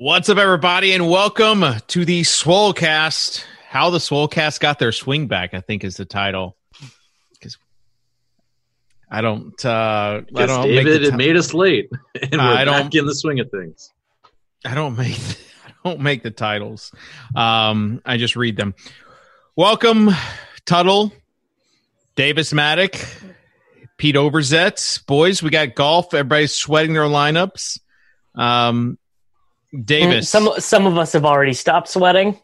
What's up, everybody, and welcome to the Swolecast. How the Swolecast got their swing back, I think, is the title. Because David, it made us late, and we're back in the swing of things. I don't make the titles. I just read them. Welcome, Tuttle, Davis, Mattek, Pete Overzet. Boys, we got golf. Everybody's sweating their lineups. Davis. Some of us have already stopped sweating.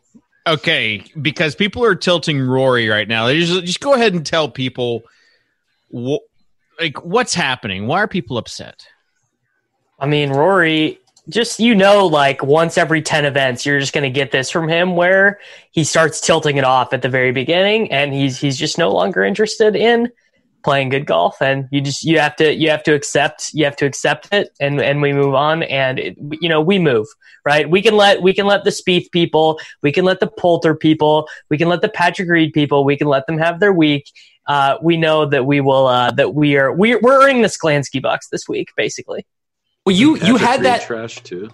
Okay, because people are tilting Rory right now. They just go ahead and tell people what's happening. Why are people upset? I mean, Rory, just once every 10 events, you're just going to get this from him where he starts tilting it off at the very beginning, and he's just no longer interested in playing good golf, and you have to accept it, and we move on, and we move, right? We can let the Spieth people, we can let the Poulter people, we can let the Patrick Reed people, we can let them have their week. We know that we will we're earning the Sklansky bucks this week, basically. Well, you had that trash too.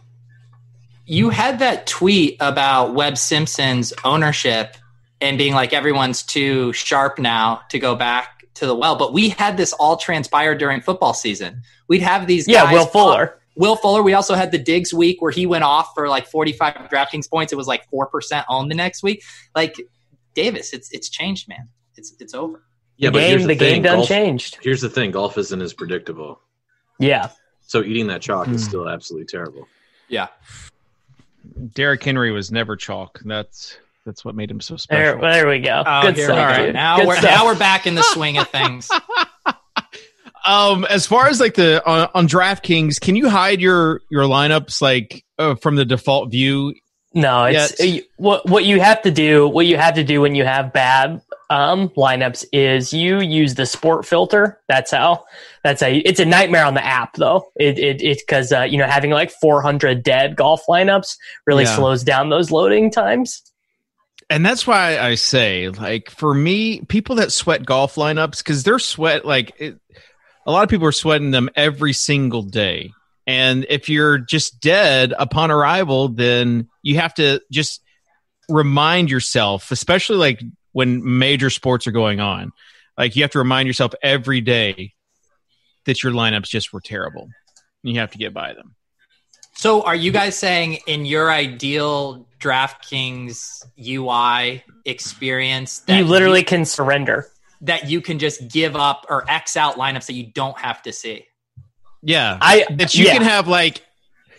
You had that tweet about Webb Simpson's ownership and being like everyone's too sharp now to go back to the well, but we had this all transpire during football season. We'd have these guys. Yeah, Will Fuller. We also had the Diggs week where he went off for like 45 DraftKings points. It was like 4% owned the next week. Like Davis, it's changed, man. It's over. Yeah, the game done changed. Here's the thing: golf isn't as predictable. Yeah. So eating that chalk is still absolutely terrible. Yeah. Derrick Henry was never chalk. That's what made him so special. There we go. Good stuff. All right. Now we're back in the swing of things. As far as like on DraftKings, can you hide your lineups from the default view? No, it's what you have to do. What you have to do when you have bad lineups is you use the sport filter. That's how. It's a nightmare on the app though. It's because having like 400 dead golf lineups really slows down those loading times. And that's why I say, like, for me, people that sweat golf lineups, because they're a lot of people are sweating them every single day. And if you're just dead upon arrival, then you have to just remind yourself, especially like when major sports are going on, like you have to remind yourself every day that your lineups just were terrible. And you have to get by them. So are you guys saying in your ideal DraftKings UI experience that you literally can surrender, that you can just give up or X out lineups that you don't have to see? Yeah. You can have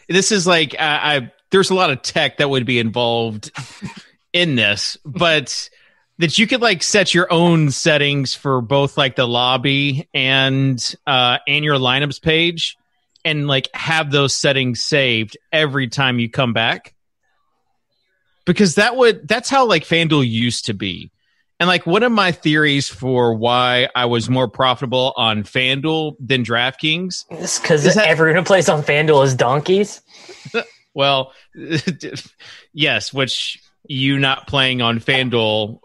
this is there's a lot of tech that would be involved in this, but that you could set your own settings for both the lobby and your lineups page, and have those settings saved every time you come back. Because that's how FanDuel used to be. And one of my theories for why I was more profitable on FanDuel than DraftKings. It's because everyone who plays on FanDuel is donkeys. Well, yes, which you not playing on FanDuel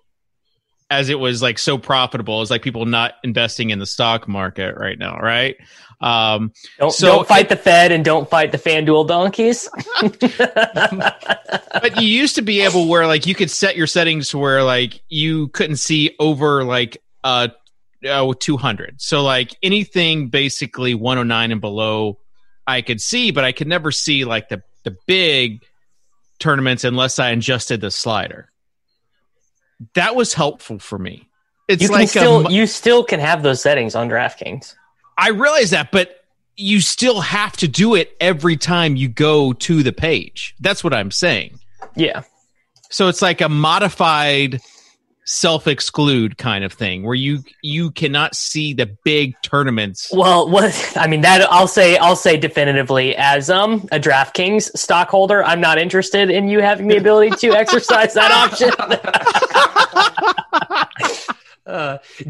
as it was so profitable is people not investing in the stock market right now, right? Don't fight the Fed and don't fight the FanDuel donkeys. But you used to be able where you could set your settings to where you couldn't see over 200. So anything basically 109 and below I could see, but I could never see the big tournaments unless I adjusted the slider. That was helpful for me. It's you still can have those settings on DraftKings. I realize that, but you still have to do it every time you go to the page. That's what I'm saying. Yeah. So it's a modified self-exclude kind of thing where you cannot see the big tournaments. Well, that I'll say definitively as a DraftKings stockholder, I'm not interested in you having the ability to exercise that option.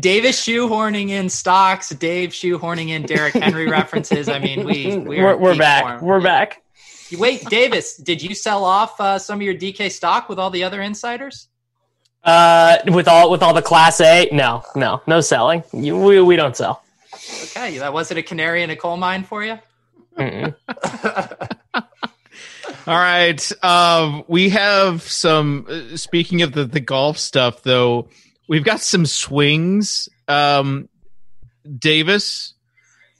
Davis shoehorning in stocks, Dave shoehorning in Derrick Henry references. I mean, we're back. We're back. Wait, Davis, did you sell off some of your DK stock with all the other insiders? With all the Class A, no selling. We don't sell. Okay, that wasn't a canary in a coal mine for you. All right. We have some, speaking of the golf stuff, though, we've got some swings. Davis,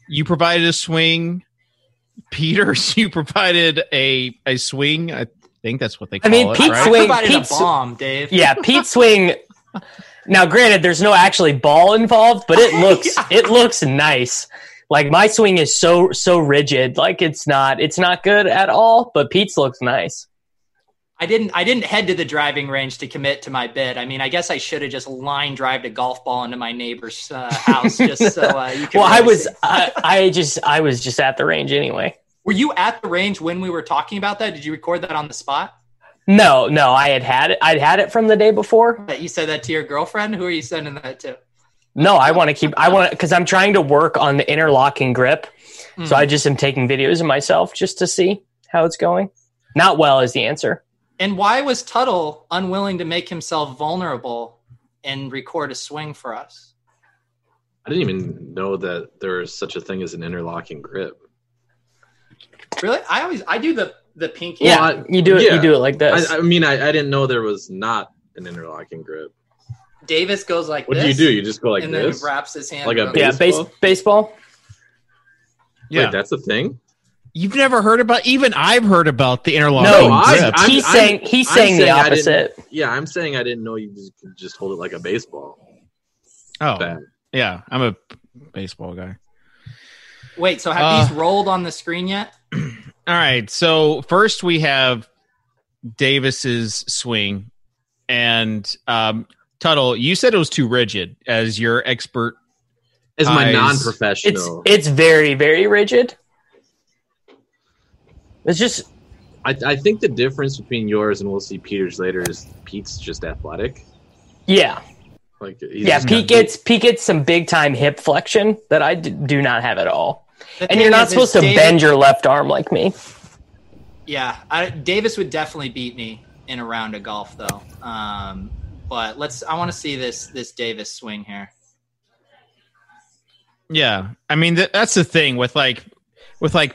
you provided a swing. Peters, you provided a swing. I think that's what they call it. Pete right? Swing provided a bomb, Dave. Yeah, Pete Swing. Now, granted, there's no actually ball involved, but it looks nice. Like my swing is so rigid, like it's not good at all. But Pete's looks nice. I didn't head to the driving range to commit to my bid. I mean, I guess I should have just line drived a golf ball into my neighbor's house just so you could. Well, I was just at the range anyway. Were you at the range when we were talking about that? Did you record that on the spot? No, I had it. I'd had it from the day before. You said that to your girlfriend? Who are you sending that to? No, because I'm trying to work on the interlocking grip. So I just am taking videos of myself just to see how it's going. Not well is the answer. And why was Tuttle unwilling to make himself vulnerable and record a swing for us? I didn't even know that there is such a thing as an interlocking grip. Really? I do the pinky. Yeah, you do it. Yeah. You do it like this. I mean, I didn't know there was not an interlocking grip. Davis goes like this. What do? You just go like and this? And then he wraps his hand like a baseball? Baseball. Yeah. Wait, that's a thing? You've never heard about? Even I've heard about the interlocking grip. He's saying the opposite. Yeah, I'm saying I didn't know you could just hold it like a baseball. Oh, bad. Yeah, I'm a baseball guy. Wait, so have these rolled on the screen yet? All right, so first we have Davis's swing, and Tuttle, you said it was too rigid as your expert. As my non-professional. It's very, very rigid. It's just... I think the difference between yours and we'll see Peter's later is Pete's just athletic. Yeah. Pete gets some big-time hip flexion that I do not have at all. And you're not supposed to bend your left arm like me. Yeah, Davis would definitely beat me in a round of golf, though. But I want to see this Davis swing here. Yeah, I mean that's the thing with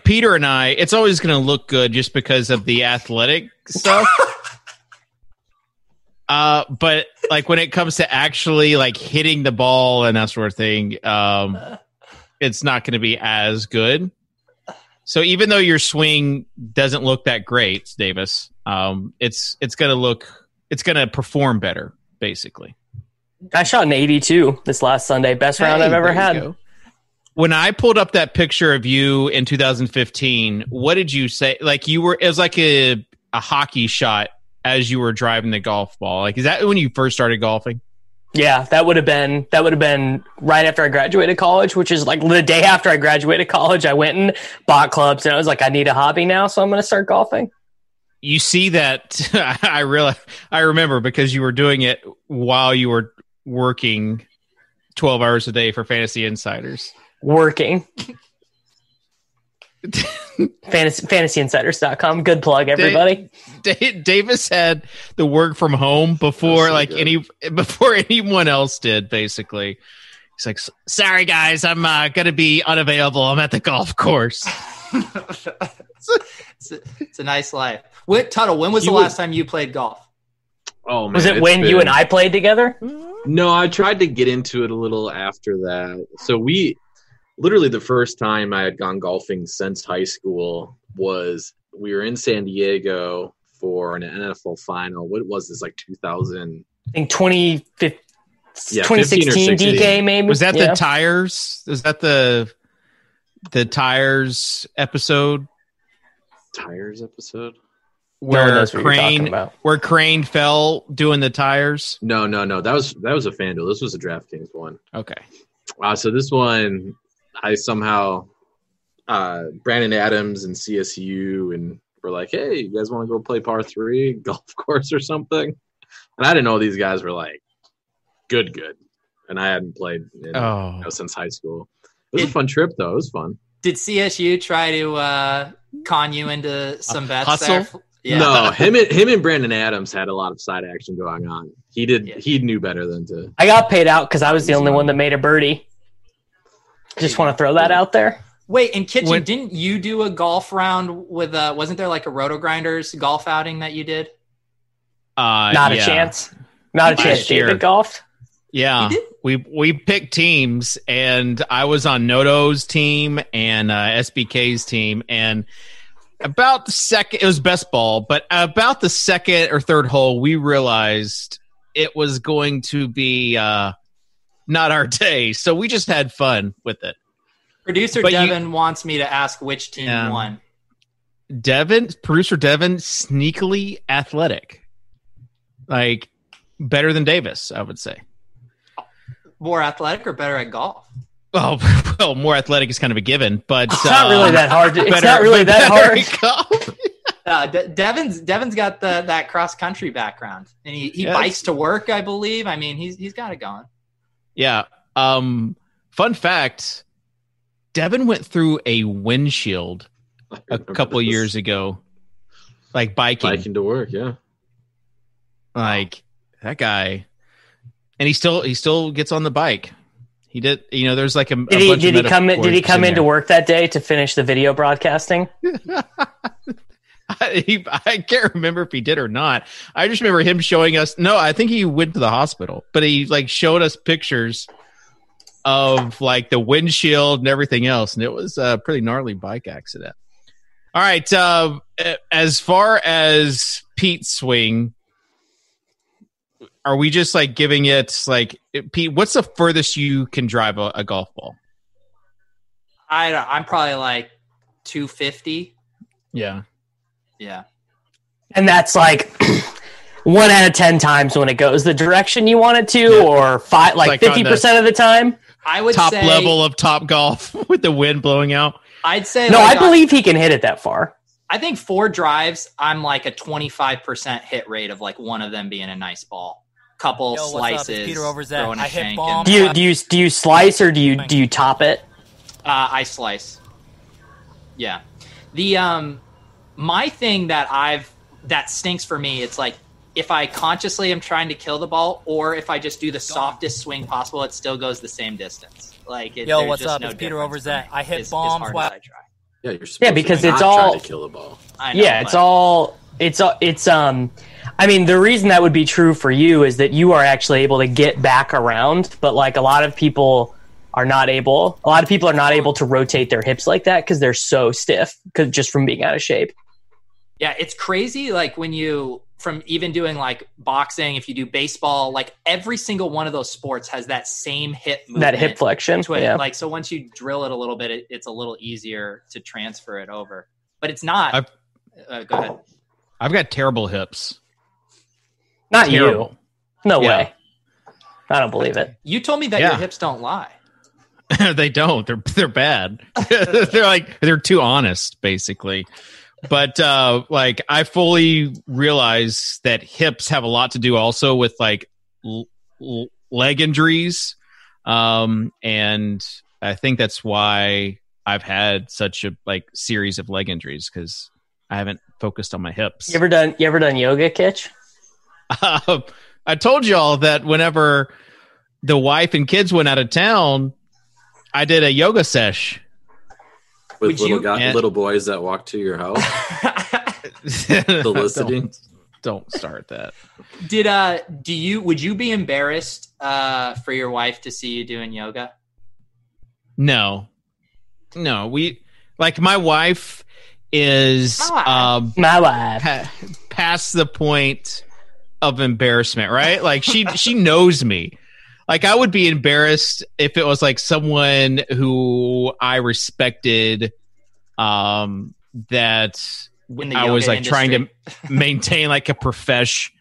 Peter and I. It's always going to look good just because of the athletic stuff. But like when it comes to actually like hitting the ball and that sort of thing, it's not going to be as good. So even though your swing doesn't look that great, Davis, it's going to perform better, basically. I shot an 82 this last Sunday, best round I've ever had. When I pulled up that picture of you in 2015, what did you say? Like it was like a hockey shot as you were driving the golf ball. Like, is that when you first started golfing? Yeah, that would have been right after I graduated college, which is like the day after I graduated college. I went and bought clubs, and I was like, I need a hobby now, so I'm going to start golfing. You see that? I remember because you were doing it while you were working 12 hours a day for Fantasy Insiders. Working. FantasyInsiders.com. Good plug, everybody. Davis had the work from home before before anyone else did, basically. He's like, sorry guys, I'm gonna be unavailable. I'm at the golf course. It's a nice life. Tuttle, when was the last time you played golf? Oh man. Was it when you and I played together? No, I tried to get into it a little after that. So literally the first time I had gone golfing since high school was we were in San Diego for an NFL final. What was this, like 2000? I think 2016 DK maybe. Was that the tires? Was that the tires episode? Tires episode? Where Crane fell doing the tires? No. That was a FanDuel. This was a DraftKings one. Okay. So this one, I somehow Brandon Adams and CSU and we're like, hey, you guys want to go play par 3 golf course or something? And I didn't know these guys were like good. And I hadn't played since high school. It was a fun trip though. It was fun. Did CSU try to con you into some bets hustle? There? Yeah. No, him and Brandon Adams had a lot of side action going on. He did. Yeah. He knew better than to. I got paid out because I was the only one that made a birdie. Just want to throw that out there. Wait, in Kitchen, didn't you do a golf round with wasn't there like a Roto Grinders golf outing that you did? Not a chance. Not a chance. David golfed? Yeah. We picked teams, and I was on Noto's team and SBK's team, and about the second, it was best ball, but about the second or third hole, we realized it was going to be not our day. So we just had fun with it. Producer Devin wants me to ask which team won. Producer Devin, sneakily athletic. Like, better than Davis, I would say. More athletic or better at golf? Oh, well, more athletic is kind of a given, but it's not really that hard. It's not really that hard. Devin's got that cross country background, and he bikes to work, I believe. I mean, he's got it going. Yeah. Fun fact: Devin went through a windshield a couple of years ago, like biking to work. Yeah. Like that guy, and he still gets on the bike. He did, there's like a bunch did he come into work that day to finish the video broadcasting? I can't remember if he did or not. I just remember him showing us. No, I think he went to the hospital, but he like showed us pictures of like the windshield and everything else, and it was a pretty gnarly bike accident. All right, as far as Pete's swing, are we just like giving it like, Pete, what's the furthest you can drive a golf ball? I'm probably like 250. Yeah. Yeah. And that's like 1 out of 10 times when it goes the direction you want it to, or 50% of the time. I would top say level of Top Golf with the wind blowing out. I'd say no. I believe he can hit it that far. I think 4 drives. I'm like a 25% hit rate of like one of them being a nice ball. Couple slices. Pete Overzet. I hit bombs. Do you slice or do you top it? I slice. Yeah. The my thing that stinks for me, it's like if I consciously am trying to kill the ball, or if I just do the softest swing possible, it still goes the same distance. Like what's up? It's Peter Overzet. I hit bombs while I try. Yeah, you're supposed because to it's all trying to kill the ball. I know, it's I mean, the reason that would be true for you is that you are actually able to get back around, but like a lot of people are not able. A lot of people are not able to rotate their hips like that because they're so stiff, just from being out of shape. Yeah, it's crazy. Like from even doing like boxing, if you do baseball, like every single one of those sports has that same hip movement. That hip flexion. Yeah. Like, so once you drill it a little bit, it's a little easier to transfer it over. But it's not. Go ahead. I've got terrible hips. Not terrible. You. No way. I don't believe it. You told me that your hips don't lie. They don't. They're bad. they're too honest, basically. But like I fully realize that hips have a lot to do also with like leg injuries, and I think that's why I've had such a like series of leg injuries, because I haven't focused on my hips. You ever done yoga, Kitch? I told y'all that whenever the wife and kids went out of town, I did a yoga sesh. With little boys that walk to your house? Soliciting? Don't start that. Would you be embarrassed for your wife to see you doing yoga? No. My wife is my wife past the point of embarrassment, right? Like she knows me. Like I would be embarrassed if it was like someone who I respected, that I was like trying to maintain like a profesh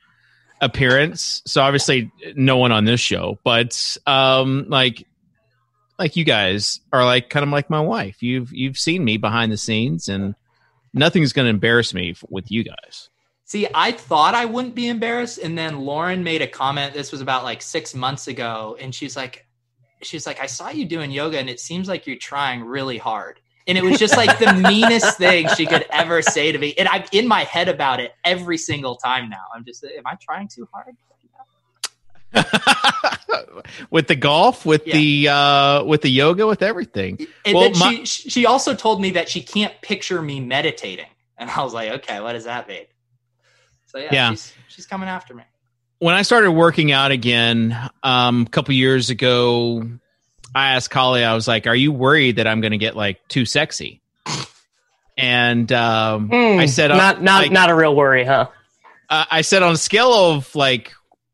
appearance. So obviously no one on this show, but like you guys are like kind of like my wife. You've seen me behind the scenes, and nothing's going to embarrass me with you guys. See, I thought I wouldn't be embarrassed, and then Lauren made a comment. This was about like 6 months ago, and she's like, I saw you doing yoga, and it seems like you're trying really hard. And it was just like the meanest thing she could ever say to me. And I'm in my head about it every single time now. I'm just, am I trying too hard? With the golf, with the yoga, with everything. And then she also told me that she can't picture me meditating, and I was like, okay, what does that mean? So she's coming after me. When I started working out again a couple years ago, I asked Kali, I was like, "Are you worried that I'm going to get like too sexy?" And I said, "Not a real worry, huh?" I said, on a scale of like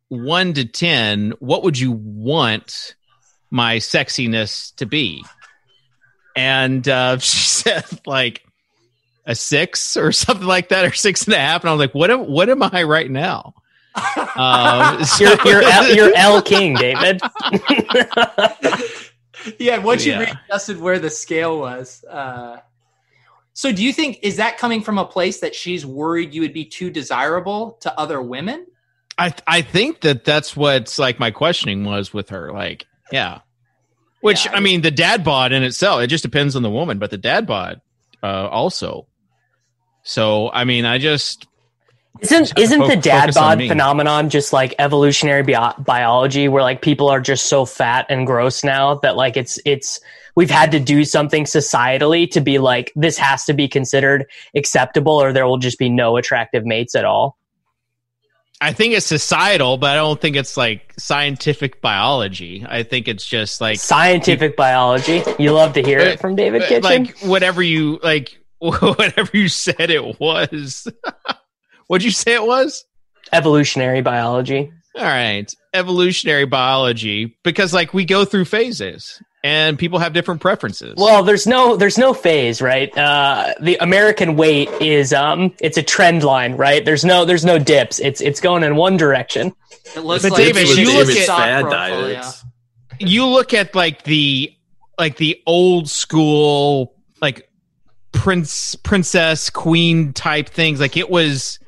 1 to 10, what would you want my sexiness to be? And she said like a 6 or something like that, or 6.5. And I was like, what am I right now? You're L King, David. Yeah, once you readjusted where the scale was. So do you think, is that coming from a place that she's worried you would be too desirable to other women? I think that's what's like my questioning was with her. Like, yeah. Which, I mean, the dad bod in itself, it just depends on the woman, but the dad bod also. So, I mean, I just... Isn't the dad bod phenomenon just like evolutionary biology, where like people are just so fat and gross now that like it's we've had to do something societally to be like, this has to be considered acceptable or there will just be no attractive mates at all? I think it's societal, but I don't think it's like scientific biology. I think it's just like scientific biology. You love to hear it from David Kitchen. Like whatever you said it was. What'd you say it was? Evolutionary biology. All right. Evolutionary biology, because like we go through phases and people have different preferences. Well, there's no phase, right? The American weight is it's a trend line, right? There's no dips. It's going in one direction. It looks but like David, you look at fad diets. You look at like the old school like princess queen type things. Like it was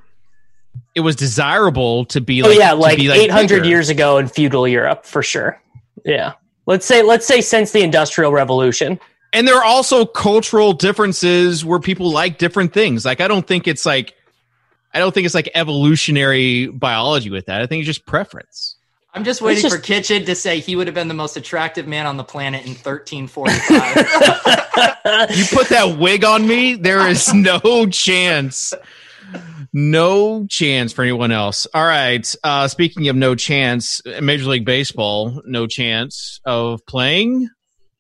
desirable to be like, like 800 bigger. years ago in feudal Europe, for sure. Yeah. Let's say since the Industrial Revolution. And there are also cultural differences where people like different things. Like, I don't think it's like evolutionary biology with that. I think it's just preference. I'm just waiting for Kitchen to say he would have been the most attractive man on the planet in 1345. You put that wig on me, there is no chance. No chance for anyone else. All right. Speaking of no chance, Major League Baseball, no chance of playing?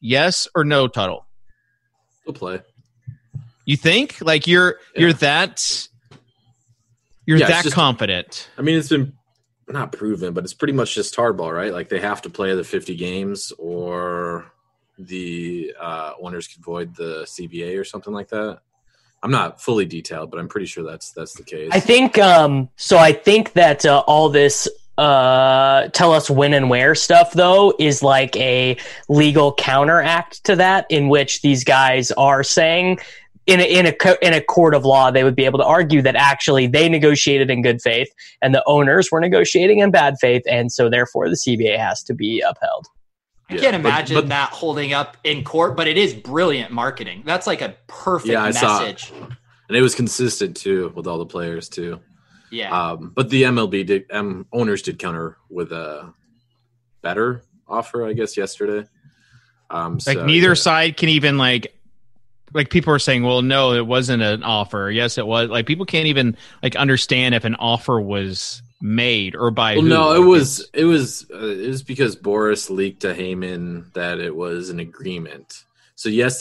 Yes or no, Tuttle? We'll play. You think? Like you're that confident? I mean, it's been not proven, but it's pretty much just hardball, right? Like they have to play the 50 games, or the owners could void the CBA or something like that. I'm not fully detailed, but I'm pretty sure that's the case. I think so. I think that all this tell us when and where stuff, though, is like a legal counteract to that, in which these guys are saying in a court of law, they would be able to argue that actually they negotiated in good faith and the owners were negotiating in bad faith, and so therefore the CBA has to be upheld. I can't imagine that holding up in court, but it is brilliant marketing. That's like a perfect message. And it was consistent too with all the players too. Yeah. But the MLB owners did counter with a better offer, I guess, yesterday. Neither side can even like people are saying, well, no, it wasn't an offer. Yes, it was. Like people can't even like understand if an offer was made or by who. No, it was because Boris leaked to Heyman that it was an agreement. So yes,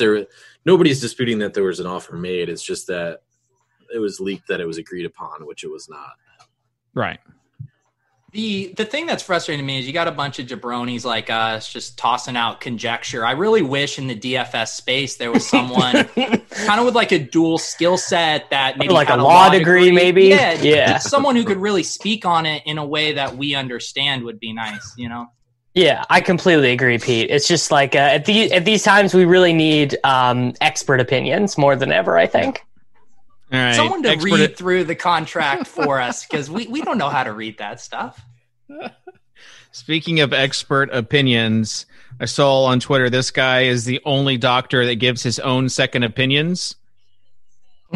nobody's disputing that there was an offer made. It's just that it was leaked that it was agreed upon, which it was not. Right. The thing that's frustrating to me is you got a bunch of jabronis like us just tossing out conjecture. I really wish in the DFS space there was someone kind of with like a dual skill set that maybe like had a law degree, maybe. Yeah. Someone who could really speak on it in a way that we understand would be nice, you know? Yeah, I completely agree, Pete. It's just like at these times we really need expert opinions more than ever, I think. All right. Someone to read through the contract for us, because we don't know how to read that stuff. Speaking of expert opinions, I saw on Twitter this guy is the only doctor that gives his own second opinions.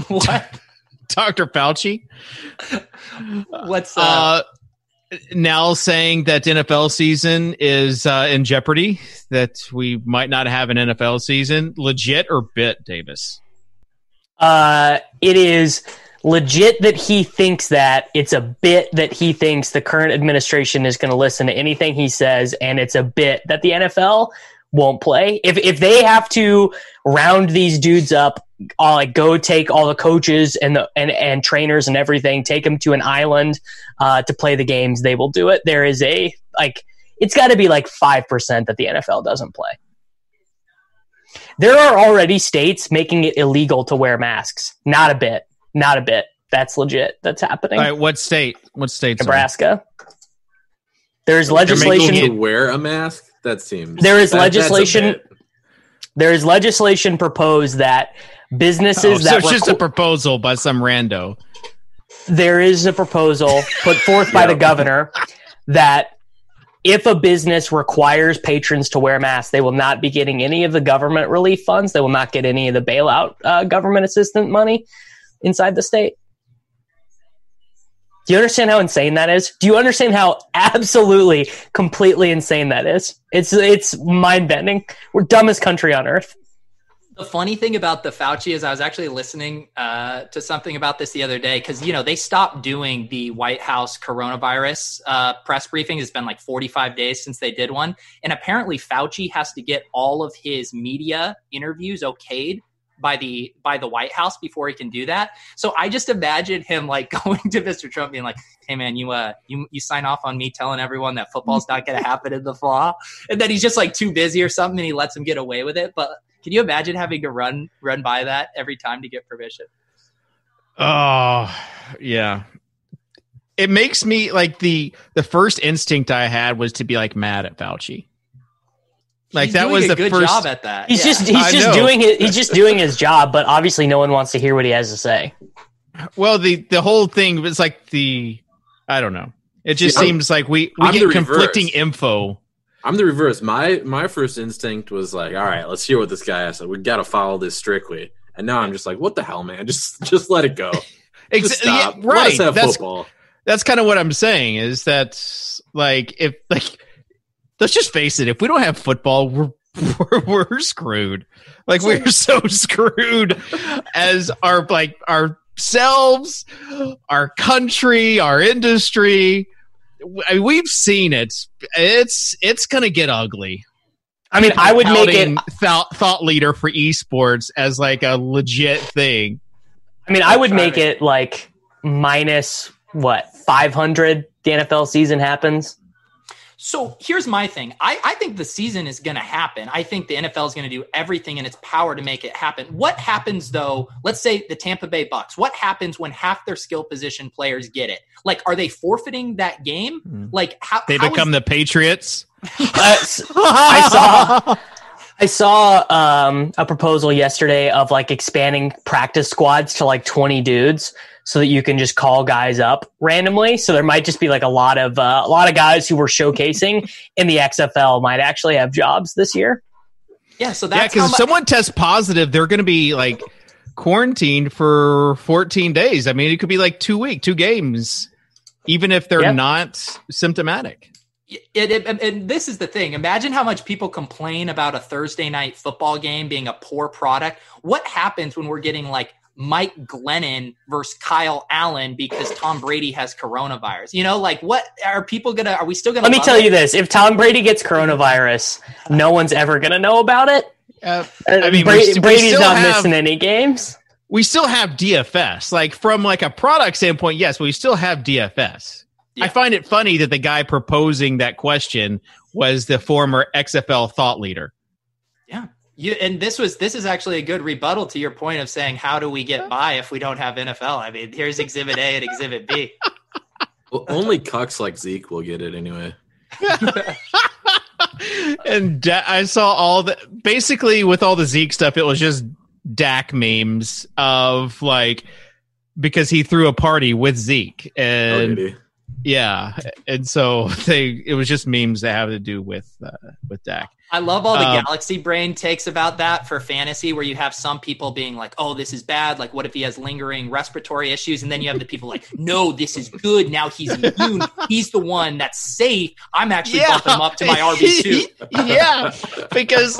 What? Dr. Fauci. What's now saying that NFL season is in jeopardy, that we might not have an NFL season. Legit or bit, Davis? It is legit that he thinks that. It's a bit that he thinks the current administration is going to listen to anything he says, and it's a bit that the NFL won't play. If they have to round these dudes up, go take all the coaches and trainers and everything, take them to an island to play the games, they will do it. There is it's got to be 5% that the NFL doesn't play. There are already states making it illegal to wear masks. Not a bit. That's legit. That's happening. All right, what state? Nebraska. There's legislation to wear a mask. That seems. There is legislation. There is legislation proposed that businesses so it's just a proposal by some rando. There is a proposal put forth by the governor that if a business requires patrons to wear masks, they will not be getting any of the government relief funds. They will not get any of the bailout government assistance money inside the state. Do you understand how insane that is? Do you understand how absolutely, completely insane that is? It's mind-bending. We're dumbest country on earth. The funny thing about the Fauci is I was actually listening to something about this the other day because, they stopped doing the White House coronavirus press briefing. It's been 45 days since they did one. And apparently Fauci has to get all of his media interviews okayed by the White House before he can do that. So I just imagine him going to Mr. Trump being like, hey man, you sign off on me telling everyone that football's not going to happen in the fall. And then he's just too busy or something and he lets him get away with it. But can you imagine having to run by that every time to get permission? Oh, yeah. It makes me the first instinct I had was to be mad at Fauci. That was the good first job at that. He's just doing his job, but obviously no one wants to hear what he has to say. Well, the whole thing was I don't know. It just seems like we get conflicting info. I'm the reverse. My first instinct was all right, let's hear what this guy has. We got to follow this strictly. And now I'm just what the hell, man? Just let it go. Just stop. Yeah, right. Let us have football. That's kind of what I'm saying. Is that if let's just face it. If we don't have football, we're screwed. We're so screwed as ourselves, our country, our industry. We've seen it. It's going to get ugly. I mean, I would make it thought leader for esports as a legit thing. I mean, I would make it minus 500 the NFL season happens. So here's my thing. I think the season is going to happen. I think the NFL is going to do everything in its power to make it happen. What happens, though? Let's say the Tampa Bay Bucks. What happens when half their skill position players get it? Are they forfeiting that game? How they become the Patriots? I saw a proposal yesterday of expanding practice squads to 20 dudes, so that you can just call guys up randomly. So there might just be a lot of guys who were showcasing in the XFL might actually have jobs this year. Yeah, so that's because if someone tests positive, they're going to be quarantined for 14 days. I mean, it could be 2 games, even if they're not symptomatic. And this is the thing. Imagine how much people complain about a Thursday night football game being a poor product. What happens when we're getting Mike Glennon versus Kyle Allen because Tom Brady has coronavirus? What are people gonna? Are we still gonna? Let me tell you this: if Tom Brady gets coronavirus, no one's ever gonna know about it. I mean, Brady's not missing any games. We still have DFS. From a product standpoint, yes, but we still have DFS. Yeah. I find it funny that the guy proposing that question was the former XFL thought leader. Yeah. And this is actually a good rebuttal to your point of saying, how do we get by if we don't have NFL? I mean, here's Exhibit A and Exhibit B. Well, only cucks like Zeke will get it anyway. And I saw basically with all the Zeke stuff, it was just Dak memes of because he threw a party with Zeke. And Yeah, and so it was just memes that have to do with Dak. I love all the Galaxy Brain takes about that for fantasy, where you have some people being like, oh, this is bad. Like, what if he has lingering respiratory issues? And then you have the people like, no, this is good. Now he's immune. He's the one that's safe. I'm actually bumping him up to my RB2. Yeah, because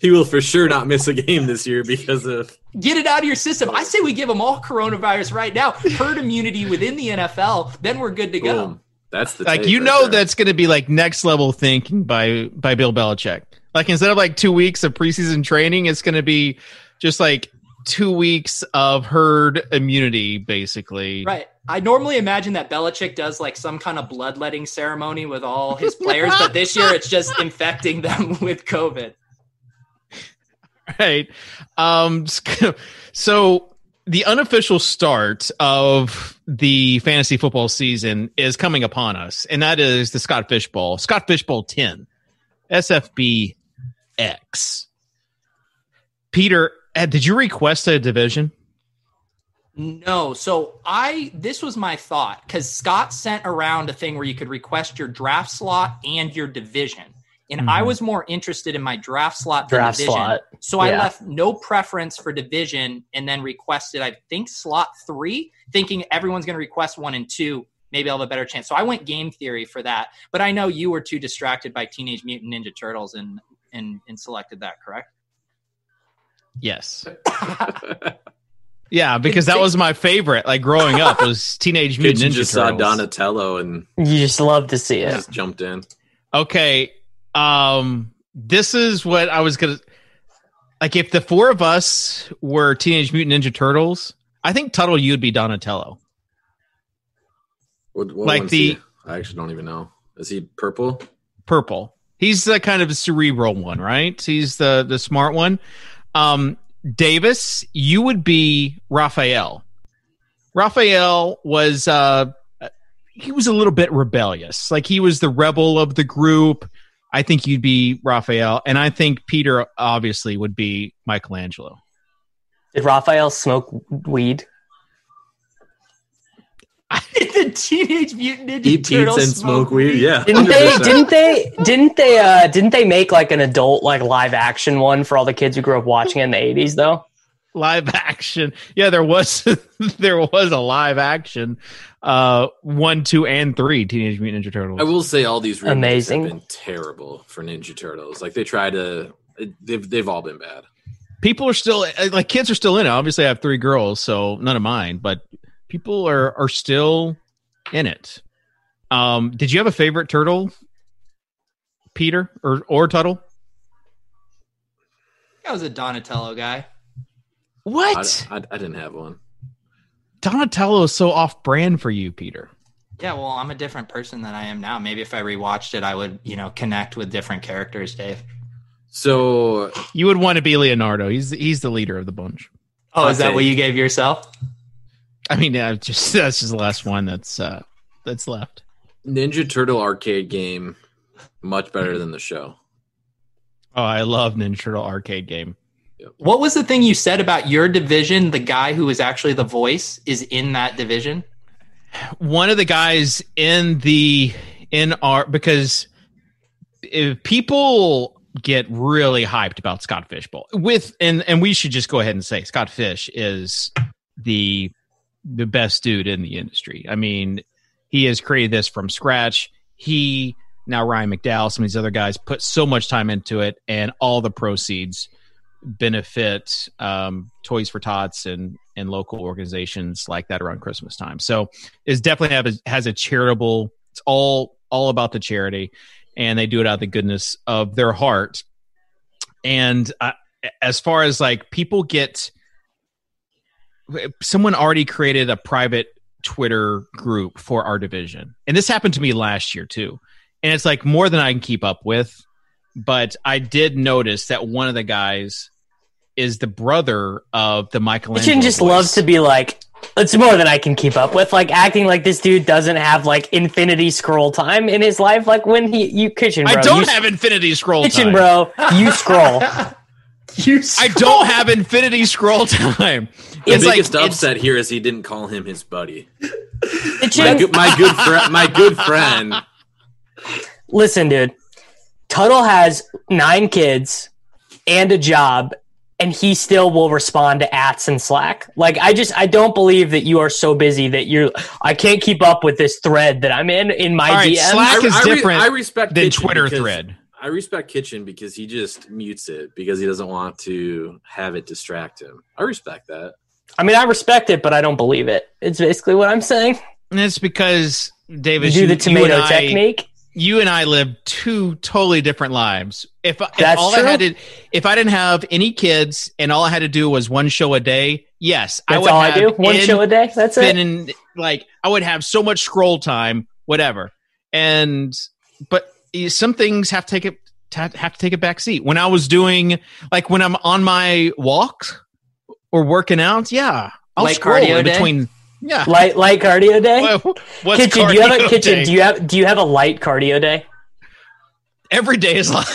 he will for sure not miss a game this year because of... Get it out of your system. I say we give them all coronavirus right now. Herd immunity within the NFL. Then we're good to go. Boom. That's the like there. That's going to be like next level thinking by Bill Belichick. Like instead of like 2 weeks of preseason training, it's going to be just like 2 weeks of herd immunity, basically. Right. I normally imagine that Belichick does like some kind of bloodletting ceremony with all his players, but this year it's just infecting them with COVID. Right. So the unofficial start of the fantasy football season is coming upon us, and that is the Scott Fish Bowl 10, SFBX. Peter, did you request a division? No. So this was my thought, because Scott sent around a thing where you could request your draft slot and your division. And I was more interested in my draft slot than division. So I left no preference for division and then requested, I think, slot 3, thinking everyone's going to request 1 and 2. Maybe I'll have a better chance. So I went game theory for that. But I know you were too distracted by Teenage Mutant Ninja Turtles and selected that, correct? Yes. Yeah, because that was my favorite. Like growing up was Teenage Mutant Ninja Turtles. Saw Donatello and you just love to see it. Just jumped in. Okay. This is what I was gonna like. If the 4 of us were Teenage Mutant Ninja Turtles, I think Tuttle, you'd be Donatello. What like I actually don't even know. Is he purple? Purple. He's the kind of cerebral one, right? He's the smart one. Davis, you would be Raphael. Raphael was he was a little bit rebellious. Like he was the rebel of the group. I think you'd be Raphael, and I think Peter obviously would be Michelangelo. Did Raphael smoke weed? The Teenage Mutant Ninja Turtles and smoke weed. Yeah, Didn't they make like an adult like live action one for all the kids who grew up watching it in the 80s though? Live action, yeah, there was a live action 1, 2, and 3 Teenage Mutant Ninja Turtles. I will say all these remakes have been terrible for Ninja Turtles. Like they try to, they've all been bad. People are still like kids are still in it. Obviously, I have 3 girls, so none of mine, but people are still in it. Did you have a favorite turtle, Peter or Tuttle? I was a Donatello guy. What? I didn't have one. Donatello is so off-brand for you, Peter. Yeah, well, I'm a different person than I am now. Maybe if I rewatched it, I would, connect with different characters, Dave. So you would want to be Leonardo. He's the leader of the bunch. Oh, is that what you gave yourself? I mean, that's just the last one that's left. Ninja Turtle arcade game, much better than the show. Oh, I love Ninja Turtle arcade game. What was the thing you said about your division? The guy who was actually the voice is in that division. One of the guys because if people get really hyped about Scott Fish Bowl and we should just go ahead and say Scott Fish is the best dude in the industry. I mean, he has created this from scratch. Now Ryan McDowell, some of these other guys put so much time into it, and all the proceeds benefit Toys for Tots and local organizations like that around Christmas time. So it's definitely has a charitable. It's all about the charity, and they do it out of the goodness of their heart. And as far as like people someone already created a private Twitter group for our division, and this happened to me last year too. And it's like more than I can keep up with, but I did notice that one of the guys is the brother of the Michelangelo. Kitchen just loves to be like, it's more than I can keep up with, like acting like this dude doesn't have like infinity scroll time in his life. Like when Kitchen, bro. I don't have infinity scroll Kitchen, time. bro, you scroll. I don't have infinity scroll time. The biggest upset here is he didn't call him his buddy. my good friend. Listen, dude. Tuttle has 9 kids and a job, and he still will respond to ats and Slack. Like, I don't believe that you are so busy that I can't keep up with this thread that I'm in my DMs. Slack is different I respect than Kitchen Twitter thread. I respect Kitchen because he just mutes it because he doesn't want to have it distract him. I respect that. I mean, I respect it, but I don't believe it. It's basically what I'm saying. And it's because, Davis, you do the tomato technique. You and I live 2 totally different lives. If I didn't have any kids and all I had to do was 1 show a day, yes, that's all I do. 1 show a day. That's it. Like, I would have so much scroll time, whatever. But some things have to take a back seat. When I was doing, like, when I'm on my walks or working out, yeah, I'll scroll in between. Yeah, light cardio day. What's Kitchen, cardio do you have a light cardio day? Every day is like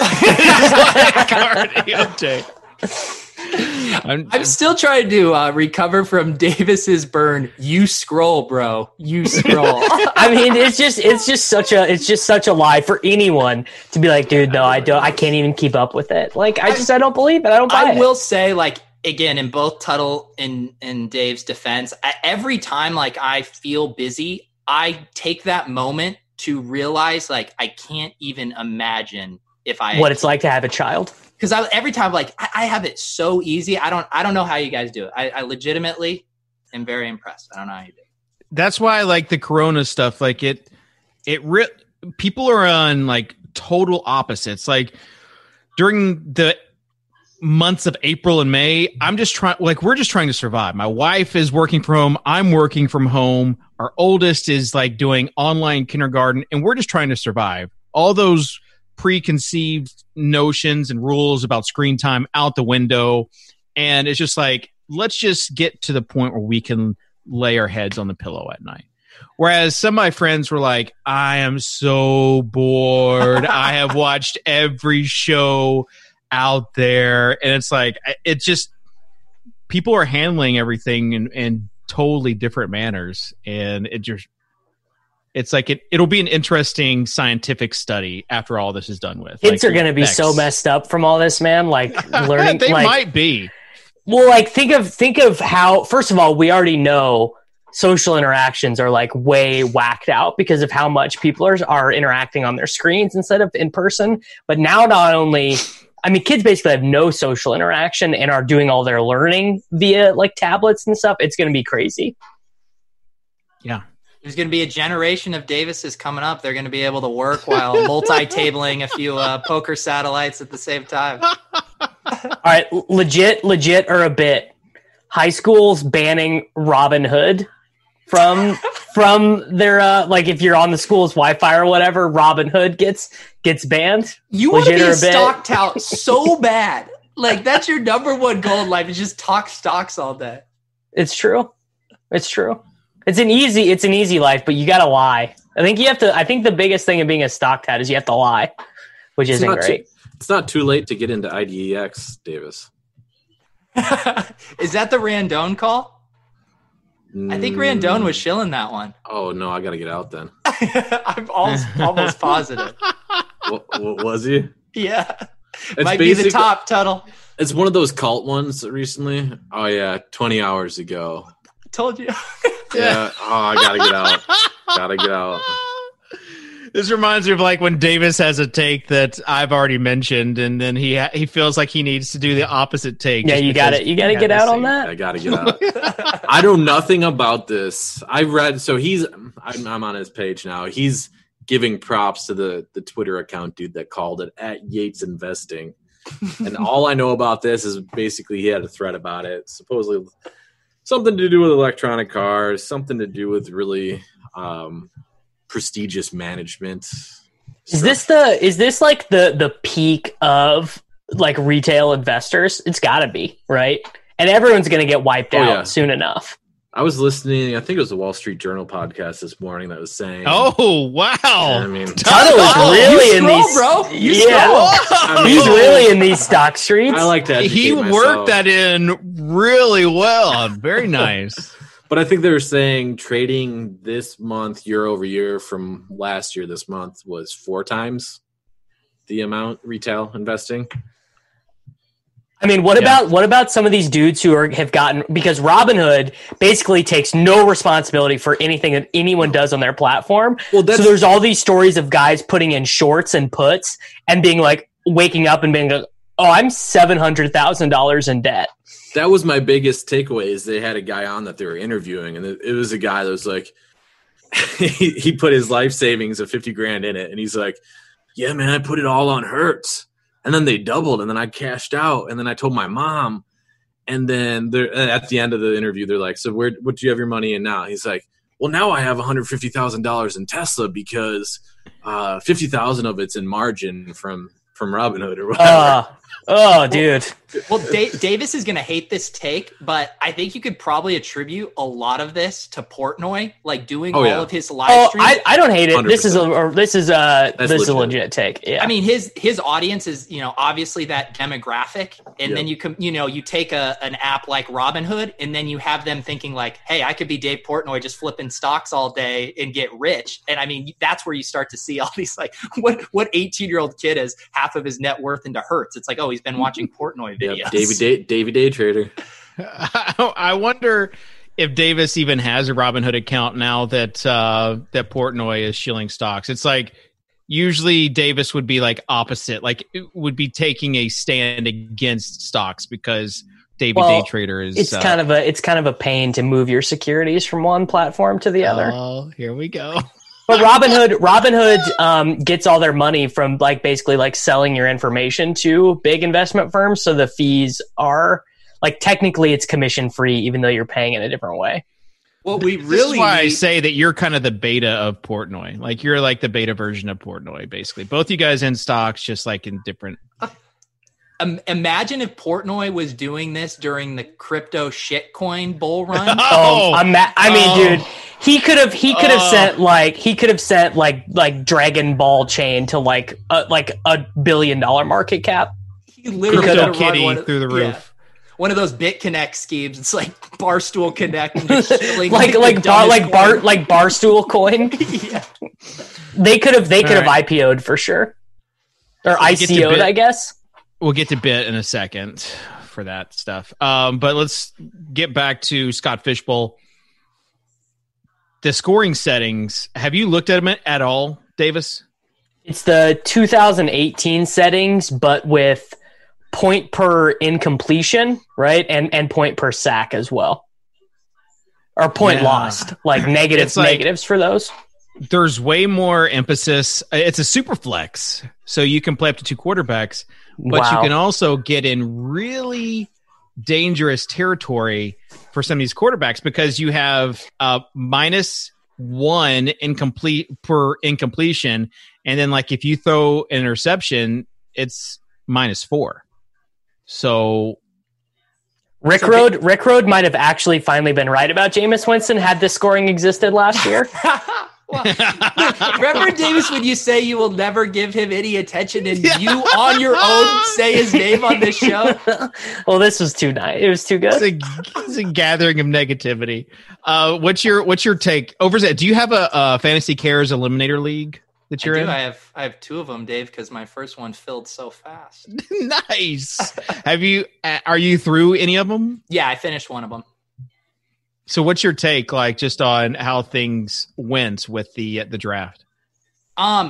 cardio day. I'm still trying to recover from Davis's burn. You scroll, bro. You scroll. I mean, it's just such a lie for anyone to be like, dude, no, I can't even keep up with it. Like, I don't believe it. I don't buy it. I will say, like, again, in both Tuttle and Dave's defense, every time, like, I feel busy, I take that moment to realize, like, I can't even imagine what it's like to have a child. Because every time, like, I have it so easy. I don't know how you guys do it. I legitimately am very impressed. I don't know how you do it. That's why I like the Corona stuff. Like, people are on, like, total opposites. Like, during the months of April and May, we're just trying to survive. My wife is working from home. I'm working from home. Our oldest is, like, doing online kindergarten, and we're just trying to survive. All those preconceived notions and rules about screen time out the window. And it's just like, let's just get to the point where we can lay our heads on the pillow at night. Whereas some of my friends were like, I am so bored. I have watched every show out there. And it's like, it's just, people are handling everything in totally different manners. And it's like it'll be an interesting scientific study after all this is done with. Kids are going to be so messed up from all this, man. Like, learning. They might be. Well, like, think of how, first of all, we already know social interactions are, like, way whacked out because of how much people are interacting on their screens instead of in person. But now, not only, I mean, kids basically have no social interaction and are doing all their learning via, like, tablets and stuff. It's going to be crazy. Yeah. There's going to be a generation of Davises coming up. They're going to be able to work while multi-tabling a few poker satellites at the same time. All right, legit or a bit. High schools banning Robinhood from their like, if you're on the school's Wi-Fi or whatever, Robinhood gets banned. You want to be a stock tout so bad. Like, that's your number one goal in life, is just talk stocks all day. It's true. It's an easy life, but you got to lie. I think the biggest thing of being a stock tat is you have to lie, which isn't great. It's not too late to get into IDEX, Davis. Is that the Randone call? I think Randone was shilling that one. Oh, no, I got to get out then. I'm almost positive. What was he? Yeah. It might be the top, Tuttle. It's one of those cult ones recently. Oh, yeah, 20 hours ago. I told you. Yeah. Oh, I gotta get out. This reminds me of, like, when Davis has a take that I've already mentioned, and then he feels like he needs to do the opposite take. Yeah, you got to get out on that. I gotta get out. I know nothing about this. I read, so I'm on his page now. He's giving props to the Twitter account dude that called it at Yates Investing, and all I know about this is basically he had a thread about it. Supposedly something to do with electronic cars, something to do with really prestigious management. Is this like the peak of, like, retail investors? It's got to be, right? And everyone's going to get wiped out soon enough. I was listening, I think it was the Wall Street Journal podcast this morning that was saying, oh, wow. I mean, Tuttle is really in these, bro. He's really in these stock streets. I like that. He worked that in really well. Very nice. But I think they were saying trading this month year over year from last year this month was 4 times the amount retail investing. I mean, what about some of these dudes who have gotten, because Robinhood basically takes no responsibility for anything that anyone does on their platform. Well, so there's all these stories of guys putting in shorts and puts and being like, waking up and being like, oh, I'm $700,000 in debt. That was my biggest takeaway is they had a guy on that they were interviewing, and it was a guy that was like, he put his life savings of $50,000 in it, and he's like, yeah, man, I put it all on Hertz. And then they doubled, and then I cashed out, and then I told my mom. And then at the end of the interview, they're like, so what do you have your money in now? He's like, well, now I have $150,000 in Tesla because $50,000 of it's in margin from Robinhood or whatever. Oh, dude. Well, Davis is going to hate this take, but I think you could probably attribute a lot of this to Portnoy, like doing of his live streams. I don't hate it. 100%. This is a legit take. Yeah. I mean, his audience is, obviously that demographic, and then you take an app like Robinhood, and then you have them thinking like, hey, I could be Dave Portnoy just flipping stocks all day and get rich. And I mean, that's where you start to see all these like what 18-year-old kid has half of his net worth into Hertz. It's like, oh, he's been watching Portnoy videos. Davey Day Trader. I wonder if Davis even has a Robinhood account now that Portnoy is shilling stocks. It's like usually Davis would be like opposite, like it would be taking a stand against stocks because Day Trader is. It's kind of a pain to move your securities from one platform to the other. Oh, here we go. But Robinhood gets all their money from basically selling your information to big investment firms. So the fees are technically it's commission free, even though you're paying in a different way. Well, this is why I say that you're kind of the beta of Portnoy. Like you're like the beta version of Portnoy, basically. Both you guys in stocks, just like in different. Imagine if Portnoy was doing this during the crypto shitcoin bull run. Dude, he could have sent Dragon Ball chain to like a $1 billion market cap. He literally Crypto Kitty through the roof. Yeah. One of those BitConnect schemes. It's like Barstool Connect, and just like Barstool coin. Yeah. They could have IPO'd for sure, or ICO'd, I guess. We'll get to Bit in a second for that stuff. But let's get back to Scott Fishbowl. The scoring settings, have you looked at them at all, Davis? It's the 2018 settings, but with point per incompletion, right? And point per sack as well. Or point lost, negatives for those. There's way more emphasis. It's a super flex, so you can play up to 2 quarterbacks. But you can also get in really dangerous territory for some of these quarterbacks because you have -1 per incompletion, and then if you throw an interception, it's -4. So Rick Road might have actually finally been right about Jameis Winston had this scoring existed last year. Well, remember, Davis, when you say you will never give him any attention and you on your own say his name on this show? Well, this was too nice. It was too good. It's a gathering of negativity. What's your take? Overzet, do you have a Fantasy Cares Eliminator League that you're in? I have 2 of them, Dave, because my first one filled so fast. Nice. Are you through any of them? Yeah, I finished one of them. So what's your take just on how things went with the draft?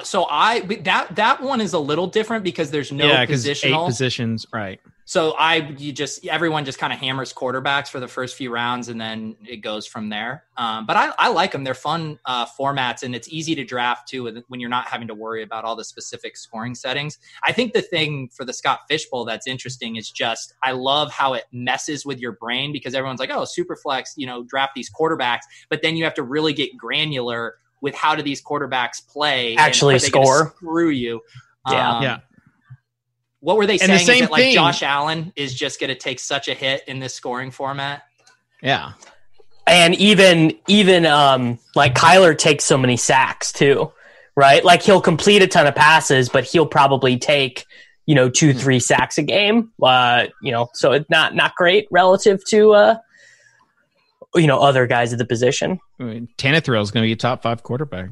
So that one is a little different because there's no positional 8 positions, right? So everyone just kind of hammers quarterbacks for the first few rounds and then it goes from there. But I like them. They're fun formats and it's easy to draft too when you're not having to worry about all the specific scoring settings. I think the thing for the Scott Fishbowl that's interesting is just I love how it messes with your brain because everyone's like, oh, super flex, draft these quarterbacks, but then you have to really get granular with how do these quarterbacks play actually and score. Screw you. Yeah. What were they saying? Is that Josh Allen is just going to take such a hit in this scoring format? Yeah. And even Kyler takes so many sacks too, right? He'll complete a ton of passes, but he'll probably take, 2-3 sacks a game. So it's not great relative to other guys at the position. I mean, Tannehill is going to be a top 5 quarterback.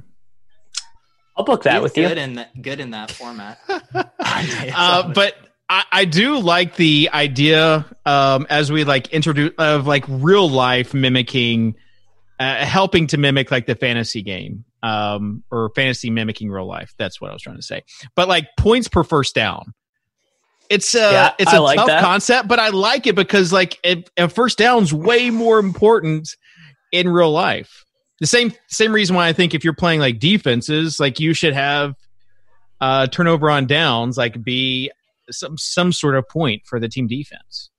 I'll book that with you. Good in that format. But I do like the idea as we like introduce of like real life mimicking, helping to mimic like the fantasy game or fantasy mimicking real life. That's what I was trying to say. But like points per first down. It's a tough concept, but I like it because like a first down's way more important in real life. The same reason why I think if you're playing like defenses, like you should have turnover on downs, like be some sort of point for the team defense.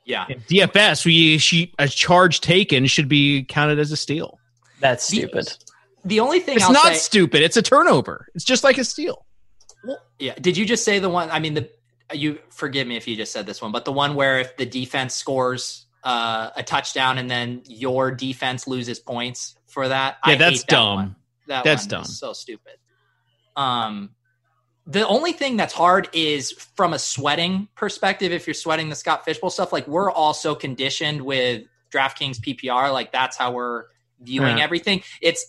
Yeah. In DFS, a charge taken should be counted as a steal. That's stupid. The only thing it's not stupid. It's a turnover. It's just like a steal. Well, yeah. Did you just say the one? I mean, you forgive me if you just said this one, but the one where if the defense scores a touchdown and then your defense loses points for that. Yeah, that's dumb. That's dumb. So stupid. The only thing that's hard is from a sweating perspective. If you're sweating the Scott Fishbowl stuff, like we're also conditioned with DraftKings PPR. Like that's how we're viewing everything.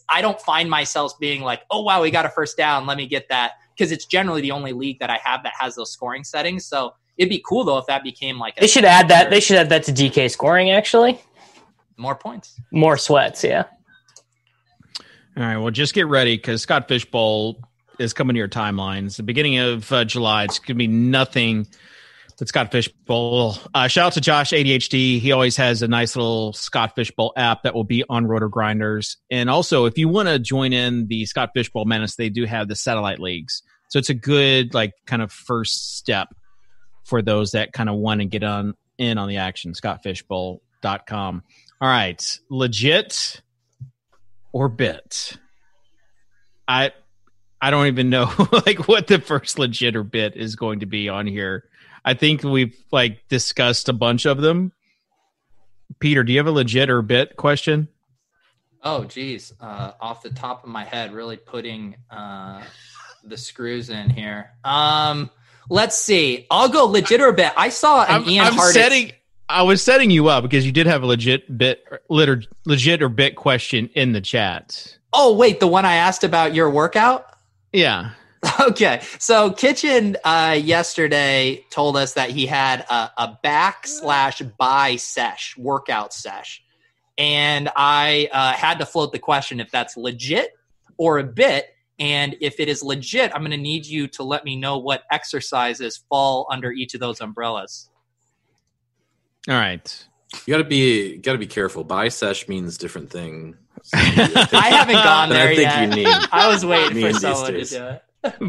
I don't find myself being like, oh wow, we got a first down. Let me get that. Because it's generally the only league that I have that has those scoring settings. So it'd be cool though if that became like they should add that. They should add that to DK scoring. Actually, more points, more sweats. Yeah. All right. Well, just get ready because Scott Fishbowl is coming to your timelines. The beginning of July. It's going to be nothing but Scott Fishbowl. Shout out to Josh ADHD. He always has a nice little Scott Fishbowl app that will be on Roto Grinders. And also, if you want to join in the Scott Fishbowl Menace, they do have the satellite leagues. So it's a good like kind of first step for those that kind of want to get in on the action. ScottFishbowl.com. All right. Legit or bit? I don't even know like what the first legit or bit is going to be on here. I think we've like discussed a bunch of them. Peter, do you have a legit or bit question? Oh, geez. Off the top of my head, really putting the screws in here. Let's see. I'll go legit or bit. I saw an Ian Hartitz. I was setting you up because you did have a legit or bit question in the chat. Oh, wait, the one I asked about your workout? Yeah. Okay. So Kitchen yesterday told us that he had a back/bi sesh, workout sesh. And I had to float the question if that's legit or a bit. And if it is legit, I'm going to need you to let me know what exercises fall under each of those umbrellas. All right. You gotta be careful. Bi-sesh means different thing. I haven't gone there yet. I was waiting for someone to do it.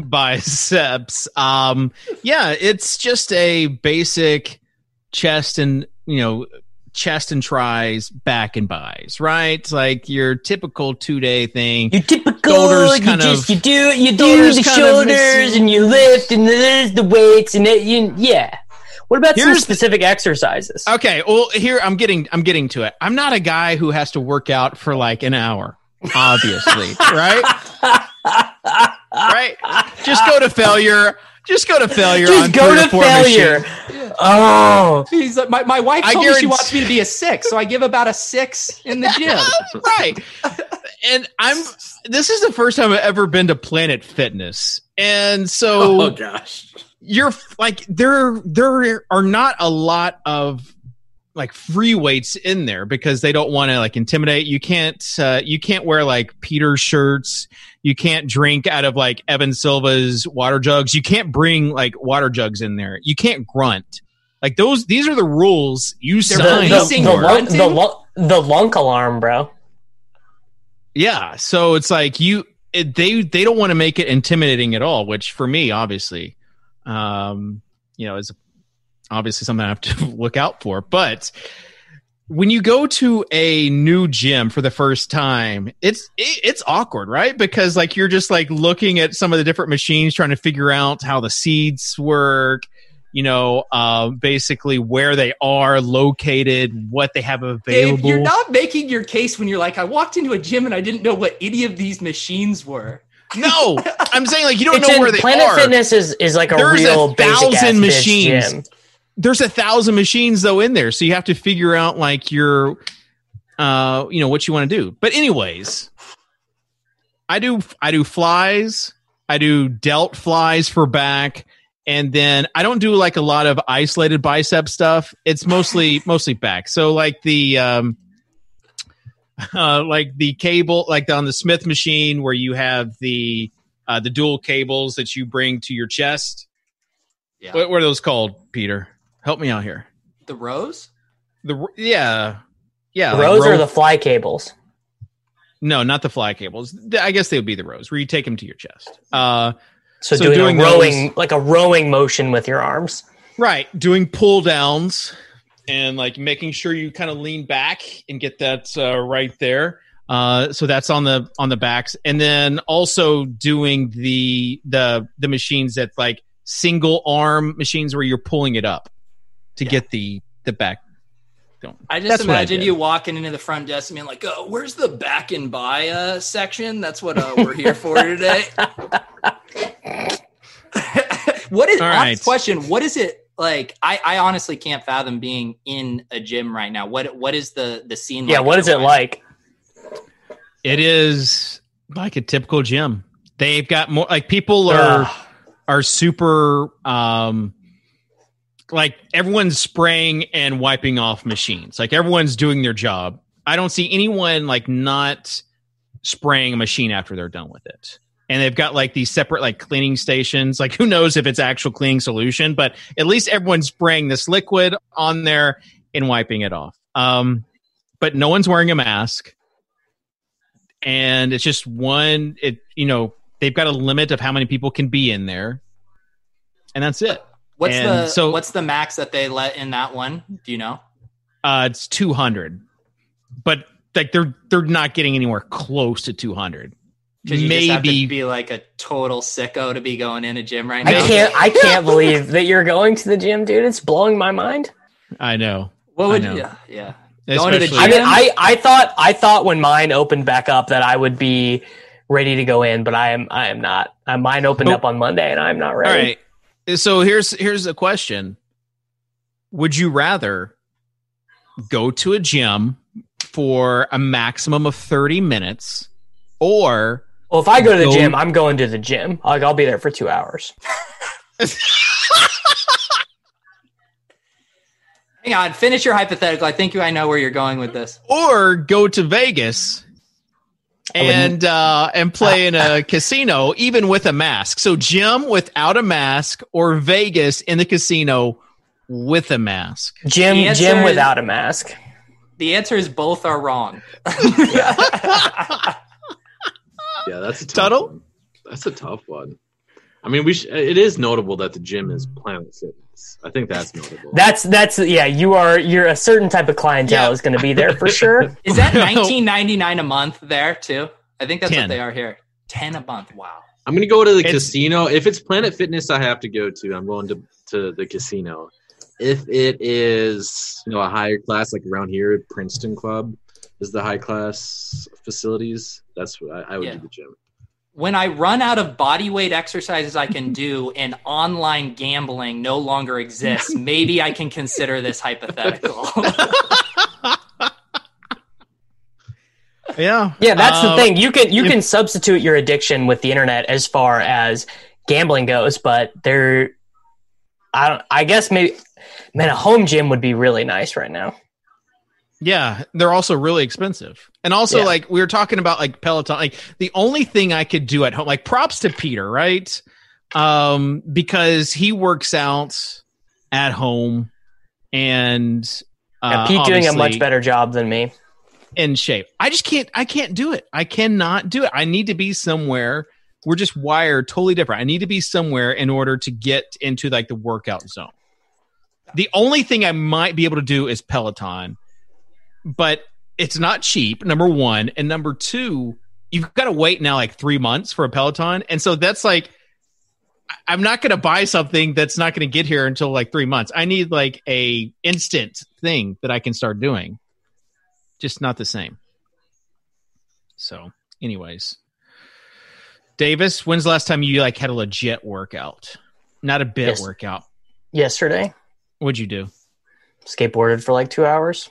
Biceps. Yeah, it's just a basic chest and tries, back and buys, right? Like your typical 2-day thing. Your typical, you do the shoulders and you lift and there's the weights and yeah. What about some specific exercises? Okay, well here I'm getting to it. I'm not a guy who has to work out for like an hour, obviously, right? Right? Just go to failure. Just go to failure. Just go to failure. Yeah. Oh, he's my wife told me she wants me to be a 6, so I give about a 6 in the gym. Right. And this is the first time I've ever been to Planet Fitness, and so oh gosh, you're like there are not a lot of like free weights in there because they don't want to like intimidate. You can't wear like Peter shirts. You can't drink out of like Evan Silva's water jugs. You can't bring like water jugs in there. You can't they Like these are the rules you signed up for. The lunk alarm, bro. Yeah, so it's like they don't want to make it intimidating at all, which for me, obviously, is obviously something I have to look out for. But when you go to a new gym for the first time, it's awkward, right? Because like you're just like looking at some of the different machines, trying to figure out how the seats work, basically where they are located, what they have available. Dave, you're not making your case when you're like, I walked into a gym and I didn't know what any of these machines were. No, I'm saying like you don't know where they Planet are. Fitness is like a real basic 1,000 machines. gym. There's 1,000 machines though in there, so you have to figure out like what you want to do. But anyways, I do flies. I do delt flies for back. And then I don't do like a lot of isolated bicep stuff. It's mostly back. So like the cable, like on the Smith machine where you have the dual cables that you bring to your chest. Yeah. What are those called, Peter? Help me out here. The rows? Yeah. The rows or the fly cables? No, not the fly cables. I guess they would be the rows where you take them to your chest. So doing a rowing, like a rowing motion with your arms. Right. Doing pull downs and like making sure you kind of lean back and get that right there. So that's on the backs. And then also doing the machines that like single arm machines where you're pulling it up to get the back. I just imagine you walking into the front desk and being like, "Oh, where's the back and buy section? That's what we're here for today." What is honest question? What is it like? I honestly can't fathom being in a gym right now. What is the scene? Yeah, like what is it like? It is like a typical gym. They've got more like people are super like everyone's spraying and wiping off machines. Like everyone's doing their job. I don't see anyone like not spraying a machine after they're done with it. And they've got like these separate like cleaning stations. Like who knows if it's actual cleaning solution, but at least everyone's spraying this liquid on there and wiping it off. But no one's wearing a mask. And it's just they've got a limit of how many people can be in there. And that's it. What's the max that they let in that one? Do you know? It's 200, but like they're not getting anywhere close to 200. Because you just have to be like a total sicko to be going in a gym right now. I can't believe that you're going to the gym, dude. It's blowing my mind. I know. What would you? Yeah. Going to the gym. I mean, I thought when mine opened back up that I would be ready to go in, but I am not. Mine opened up on Monday, and I'm not ready. All right. So here's a question. Would you rather go to a gym for a maximum of 30 minutes or... Well, if I go to the gym, I'm going to the gym. Like, I'll be there for 2 hours. Hang on. Finish your hypothetical. I think I know where you're going with this. Or go to Vegas and play in a casino, even with a mask. So gym without a mask or Vegas in the casino with a mask. Gym without a mask. The answer is both are wrong. Yeah, that's a tough one. That's a tough one. I mean, it is notable that the gym is Planet Fitness. I think that's notable. That's yeah. You're a certain type of clientele is going to be there for sure. Is that $19.99 a month there too? I think that's 10. What they are here. 10 a month. Wow. I'm going to go to the casino. If it's Planet Fitness, I have to go to. I'm going to the casino. If it is a higher class, like around here, Princeton Club is the high class facilities. That's what I would do the gym. When I run out of body weight exercises I can do and online gambling no longer exists, maybe I can consider this hypothetical. Yeah, that's the thing. You can substitute your addiction with the internet as far as gambling goes, but I guess maybe, man, a home gym would be really nice right now. Yeah, they're also really expensive. And also, like, we were talking about, like, Peloton. Like, the only thing I could do at home, like, props to Peter, right? Because he works out at home and Pete doing a much better job than me. In shape. I can't do it. I cannot do it. I need to be somewhere. We're just wired totally different. I need to be somewhere in order to get into, like, the workout zone. The only thing I might be able to do is Peloton. But it's not cheap, number one. And number two, you've got to wait now like 3 months for a Peloton. And so that's like, I'm not going to buy something that's not going to get here until like 3 months. I need like a instant thing that I can start doing. Just not the same. So anyways, Davis, when's the last time you like had a legit workout? Not a bit workout. Yesterday. What'd you do? Skateboarded for like 2 hours.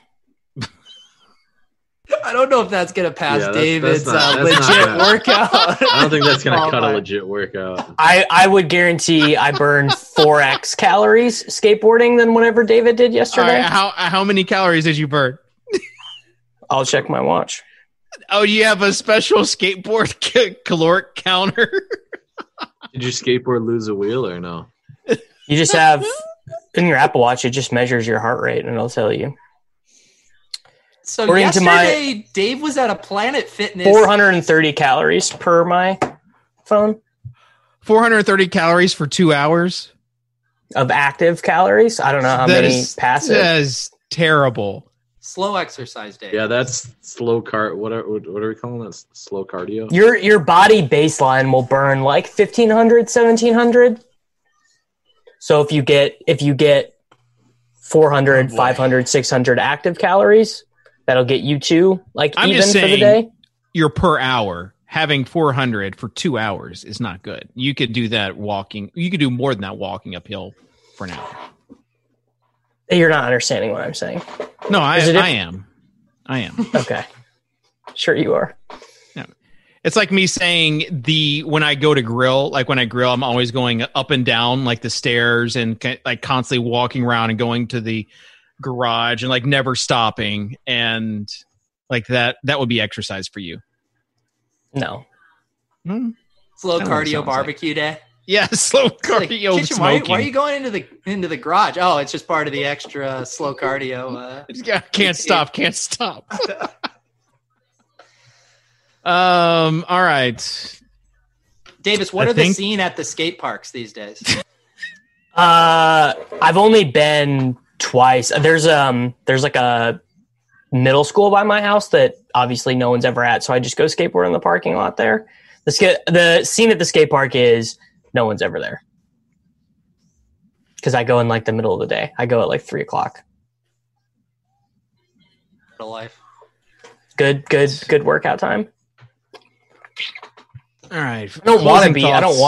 I don't know if that's gonna pass David's legit workout. I don't think that's gonna cut a legit workout. I would guarantee I burned 4x calories skateboarding than whatever David did yesterday. How many calories did you burn? I'll check my watch. Oh, you have a special skateboard caloric counter? Did your skateboard lose a wheel or no? You just have in your Apple Watch, it just measures your heart rate and it'll tell you. So according yesterday, Dave was at a Planet Fitness. 430 calories per my phone. 430 calories for 2 hours? Of active calories? I don't know how many passive. That is terrible. Slow exercise day. Yeah, that's slow what are we calling that? Slow cardio? Your body baseline will burn like 1,500, 1,700. So if you get 400, 500, 600 active calories, that'll get you to like I'm even just saying, for the day. You're per hour. Having 400 for 2 hours is not good. You could do that walking. You could do more than that walking uphill for an hour. You're not understanding what I'm saying. No, I am. Okay. Sure you are. No. It's like me saying when I go to grill, like when I grill, I'm always going up and down like the stairs and like constantly walking around and going to the garage and like never stopping. And like that would be exercise for you. No. Slow cardio barbecue day. Yeah, slow cardio. Kitchen, why are you going into the garage? Oh, it's just part of the extra slow cardio. Can't stop. All right. Davis, what are the scene at the skate parks these days? I've only been twice. There's like a middle school by my house that obviously no one's ever at, so I just go skateboard in the parking lot there. The scene at the skate park is no one's ever there because I go in like the middle of the day. I go at like 3:00. Real life. Good workout time. All right. I don't want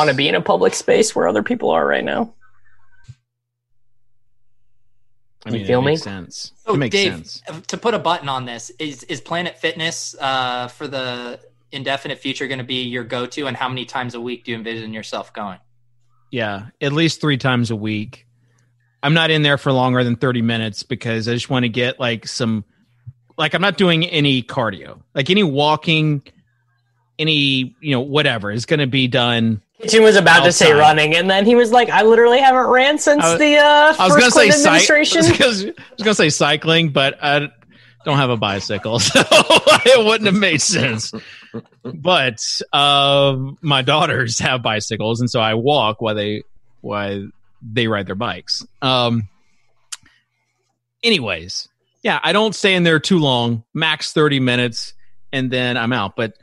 to be in a public space where other people are right now. I mean, you feel it me? makes sense. So it makes Dave, sense. To put a button on this, is Planet Fitness for the indefinite future going to be your go-to, and how many times a week do you envision yourself going? Yeah, at least 3 times a week. I'm not in there for longer than 30 minutes because I just want to get like I'm not doing any cardio, like any walking, any, whatever is going to be done. Kitchen was about to say running, and then he was like, I literally haven't ran since the first Clinton administration. I was going to say cycling, but I don't have a bicycle, so it wouldn't have made sense. But my daughters have bicycles, and so I walk while they ride their bikes. Anyways, yeah, I don't stay in there too long, max 30 minutes, and then I'm out. But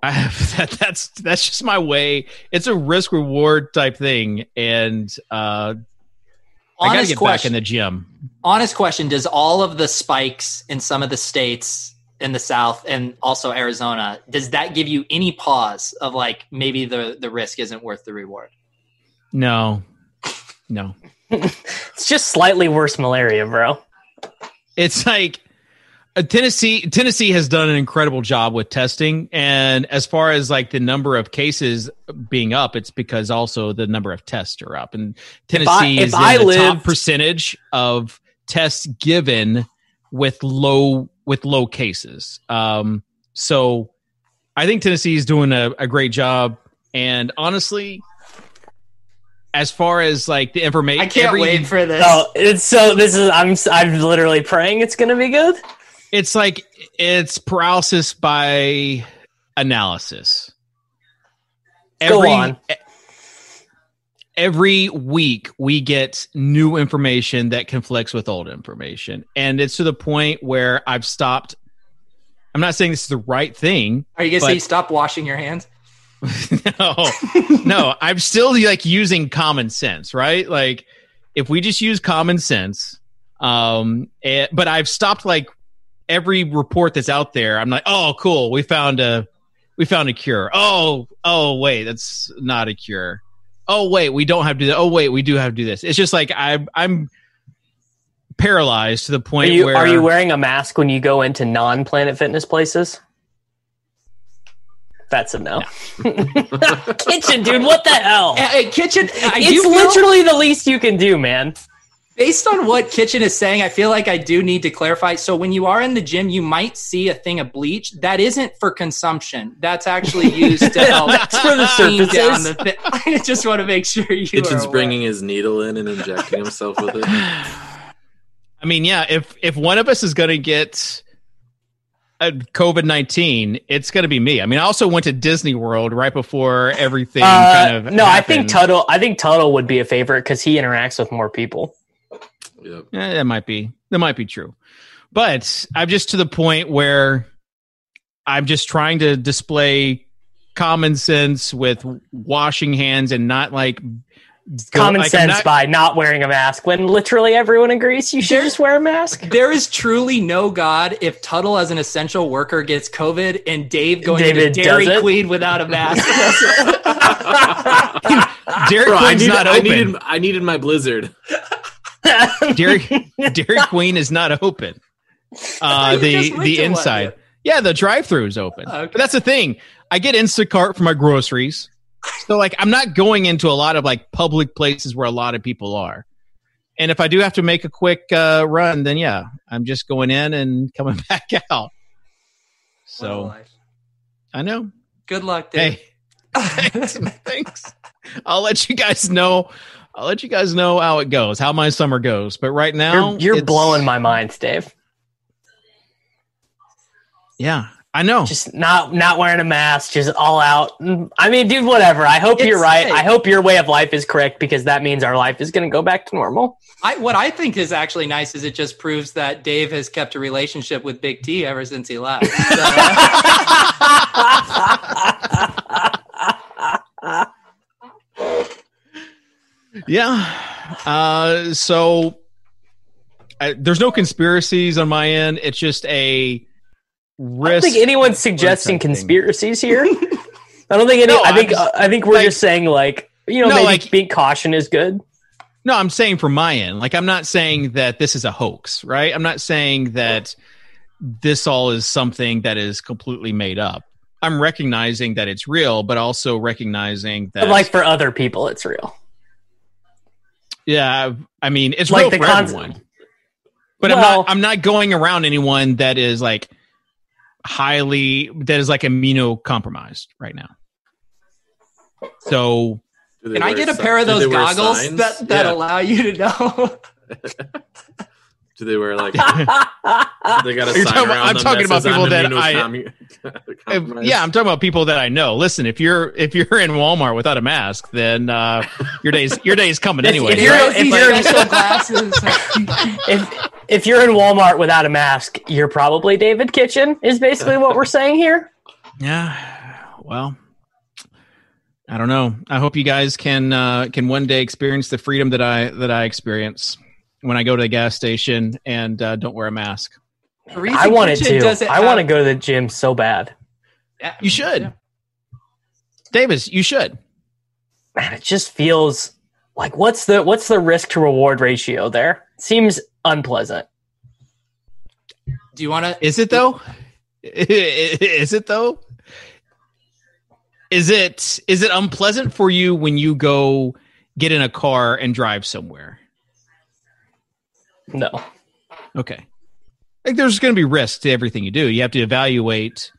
I have that's just my way. It's a risk reward type thing, and I gotta get back in the gym. Honest question: does all of the spikes in some of the states in the South and also Arizona, does that give you any pause of like maybe the risk isn't worth the reward? No. It's just slightly worse malaria, bro. It's like Tennessee has done an incredible job with testing, and as far as like the number of cases being up, it's because also the number of tests are up, and Tennessee is in the top percentage of tests given with low cases. So I think Tennessee is doing a great job, and honestly, as far as like the information, I can't wait for this. I'm literally praying it's going to be good. It's like it's paralysis by analysis. Go on. Every week we get new information that conflicts with old information, and it's to the point where I've stopped. I'm not saying this is the right thing. Are you going to say stop washing your hands? No, I'm still like using common sense, right? Like if we just use common sense, but I've stopped like every report that's out there. I'm like, oh, cool. We found a cure. Oh, wait, that's not a cure. Oh, wait, we don't have to do that. Oh, wait, we do have to do this. It's just like I'm paralyzed to the point where... Are you wearing a mask when you go into non-Planet Fitness places? That's a no. Kitchen, dude, what the hell? Kitchen, it's literally the least you can do, man. Based on what Kitchen is saying, I feel like I do need to clarify. So when you are in the gym, you might see a thing of bleach. That isn't for consumption. That's actually used to help. That's for the surfaces. I just want to make sure you Kitchen's bringing his needle in and injecting himself with it. I mean, yeah, if one of us is going to get COVID-19, it's going to be me. I mean, I also went to Disney World right before everything kind of No, happened. I think Tuttle would be a favorite because he interacts with more people. Yep. Yeah, that might be true. But I'm just to the point where I'm just trying to display common sense with washing hands and not like common sense by not wearing a mask when literally everyone agrees you should just wear a mask. There is truly no God if Tuttle as an essential worker gets COVID and Dave going to Dairy Queen without a mask. Dairy Queen's not open. I needed my Blizzard. Dairy Queen is not open. The inside. Yeah, the drive-thru is open. Okay. But that's the thing. I get Instacart for my groceries. So like I'm not going into a lot of like public places where a lot of people are. And if I do have to make a quick run, then yeah, I'm just going in and coming back out. So I know. Good luck, Dave. Hey. Thanks. I'll let you guys know how it goes, how my summer goes. But right now, you're blowing my mind, Dave. Yeah, I know. Just not wearing a mask, just all out. I mean, dude, whatever. I hope you're right. I hope your way of life is correct because that means our life is going to go back to normal. What I think is actually nice is it just proves that Dave has kept a relationship with Big T ever since he left. Yeah. So there's no conspiracies on my end. It's just a risk. I don't think anyone's suggesting conspiracies here. I don't think any. No, I think we're just saying like maybe being caution is good. No, I'm saying from my end, like I'm not saying that this is a hoax, right? I'm not saying that this all is something that is completely made up. I'm recognizing that it's real, but also recognizing that, but like for other people, it's real. Yeah, I mean, it's like real for everyone. But I'm not going around anyone that is like immunocompromised right now. So can I get a pair of those goggles that allow you to know? Do they wear like? They got a sign around I'm them talking about people that I'm talking about people that I know. Listen, if you're in Walmart without a mask, then your day's coming anyway. If you're in Walmart without a mask, you're probably David Kitchen. Is basically what we're saying here. Yeah. Well, I don't know. I hope you guys can one day experience the freedom that I experience when I go to the gas station and don't wear a mask. I want it to. I want to go to the gym so bad. Yeah, you should. Yeah. Davis, you should. Man, it just feels like what's the risk to reward ratio there? It seems unpleasant. Do you want to? Is it though? Is it though? Is it unpleasant for you when you go get in a car and drive somewhere? No. Okay. Like there's going to be risks to everything you do. You have to evaluate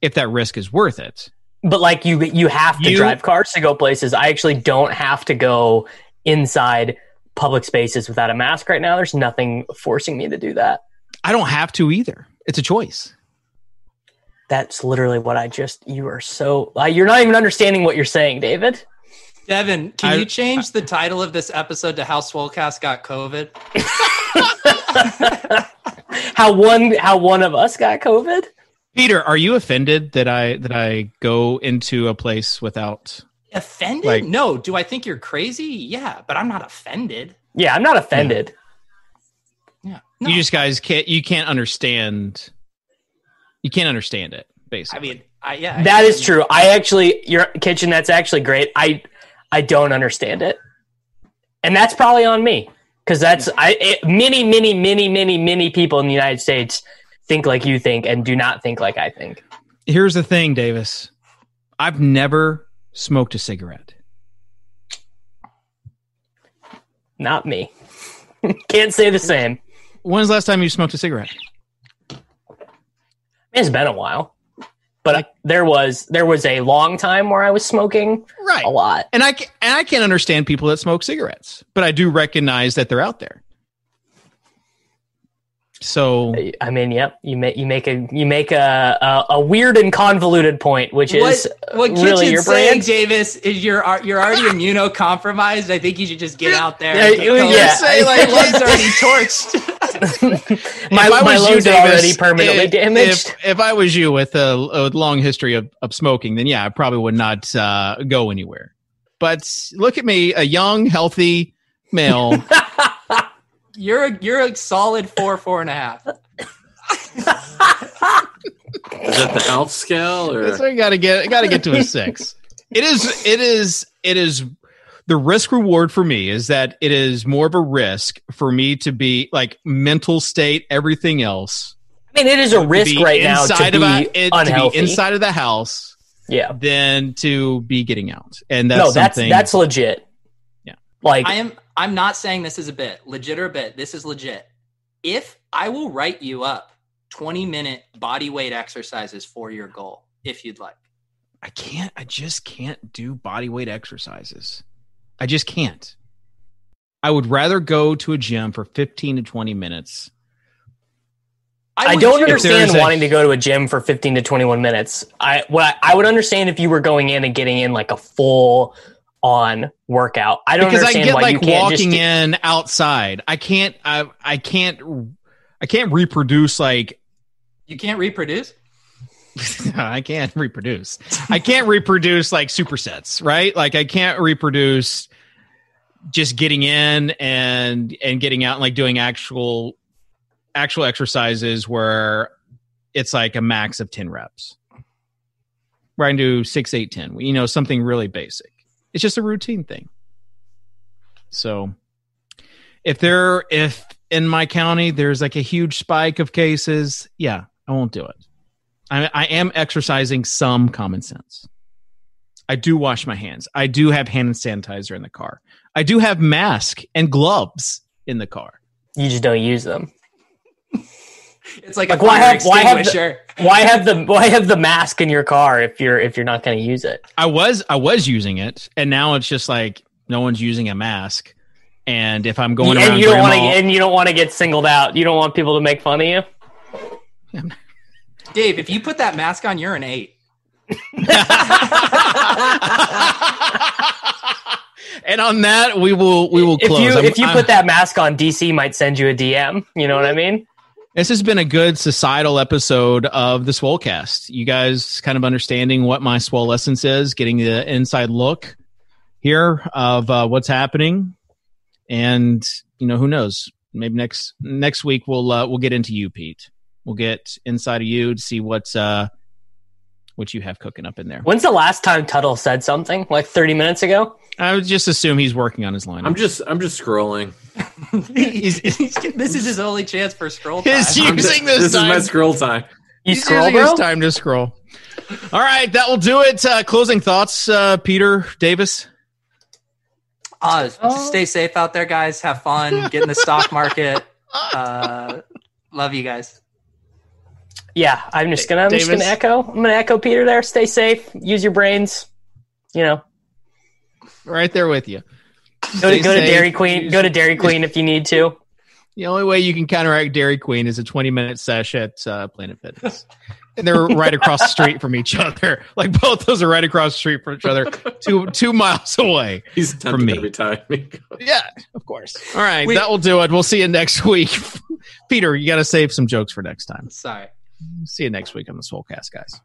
if that risk is worth it. But like you have to drive cars to go places. I actually don't have to go inside public spaces without a mask right now. There's nothing forcing me to do that. I don't have to either. It's a choice. That's literally what you are so... you're not even understanding what you're saying, David. Devin, can you change the title of this episode to How Swolecast Got COVID? How one of us got COVID? Peter, are you offended that I go into a place without... Offended? No. Do I think you're crazy? Yeah, but I'm not offended. Yeah, I'm not offended. Yeah. No. You just guys can't understand... You can't understand it, basically. I mean, that is true. Your Kitchen, that's actually great. I don't understand it. And that's probably on me. Because many people in the United States think like you think and do not think like I think. Here's the thing, Davis. I've never smoked a cigarette. Not me. Can't say the same. When's the last time you smoked a cigarette? It's been a while. But there was a long time where I was smoking a lot. And I can't understand people that smoke cigarettes, but I do recognize that they're out there. So I mean, yep, you make a weird and convoluted point, which is what really your brand. Davis, is you're already immunocompromised. I think you should just get out there. Say like he's already torched. my lungs are already permanently damaged. If I was you with a long history of smoking, then yeah, I probably would not go anywhere. But look at me, a young, healthy male. You're a solid 4.5. Is that the health scale, or so I gotta get to a 6. It is the risk reward for me is that it is more of a risk for me to be like mental state, everything else. I mean, it is a risk right now to be unhealthy. To be inside of the house, than to be getting out, and that's legit. Yeah, like I'm not saying this is a bit, legit or a bit. This is legit. If I will write you up 20-minute body weight exercises for your goal, if you'd like. I just can't do body weight exercises. I just can't. I would rather go to a gym for 15 to 20 minutes. I don't understand wanting to go to a gym for 15 to 21 minutes. I would understand if you were going in and getting in like a full on workout. I don't understand get why like you can't walking in outside. I can't reproduce like. You can't reproduce? I can't reproduce. I can't reproduce like supersets, right? Like I can't reproduce just getting in and getting out and like doing actual exercises where it's like a max of 10 reps. Where I can do 6, 8, 10. Something really basic. It's just a routine thing. So if in my county there's like a huge spike of cases, yeah, I won't do it. I am exercising some common sense. I do wash my hands. I do have hand sanitizer in the car. I do have mask and gloves in the car. You just don't use them. It's like a fire extinguisher. Why have the mask in your car if you're not going to use it? I was using it, and now it's just like no one's using a mask. And if I'm going around, you don't want to get singled out. You don't want people to make fun of you. Dave, if you put that mask on, you're an 8. And on that, we will close. If you put that mask on, DC might send you a DM. You know what I mean? This has been a good societal episode of the Swolecast. You guys kind of understanding what my Swolescence is, getting the inside look here of what's happening, and who knows? Maybe next week we'll get into you, Pete. We'll get inside of you to see what you have cooking up in there. When's the last time Tuttle said something? Like 30 minutes ago? I would just assume he's working on his line. I'm just scrolling. This is his only chance for scroll time. He's using this is my scroll time. He's using his time to scroll. All right, that will do it. Closing thoughts, Peter Davis. Just stay safe out there, guys. Have fun. Get in the stock market. Love you guys. Yeah, I'm just gonna echo. I'm gonna echo Peter there. Stay safe. Use your brains. Right there with you. Go to Dairy Queen. Go to Dairy Queen if you need to. The only way you can counteract Dairy Queen is a 20-minute sesh at Planet Fitness. And they're right across the street from each other. Like both those are right across the street from each other, 2 miles away. He's from me every time. Yeah, of course. All right, that will do it. We'll see you next week. Peter, you got to save some jokes for next time. Sorry. See you next week on the Swolecast, guys.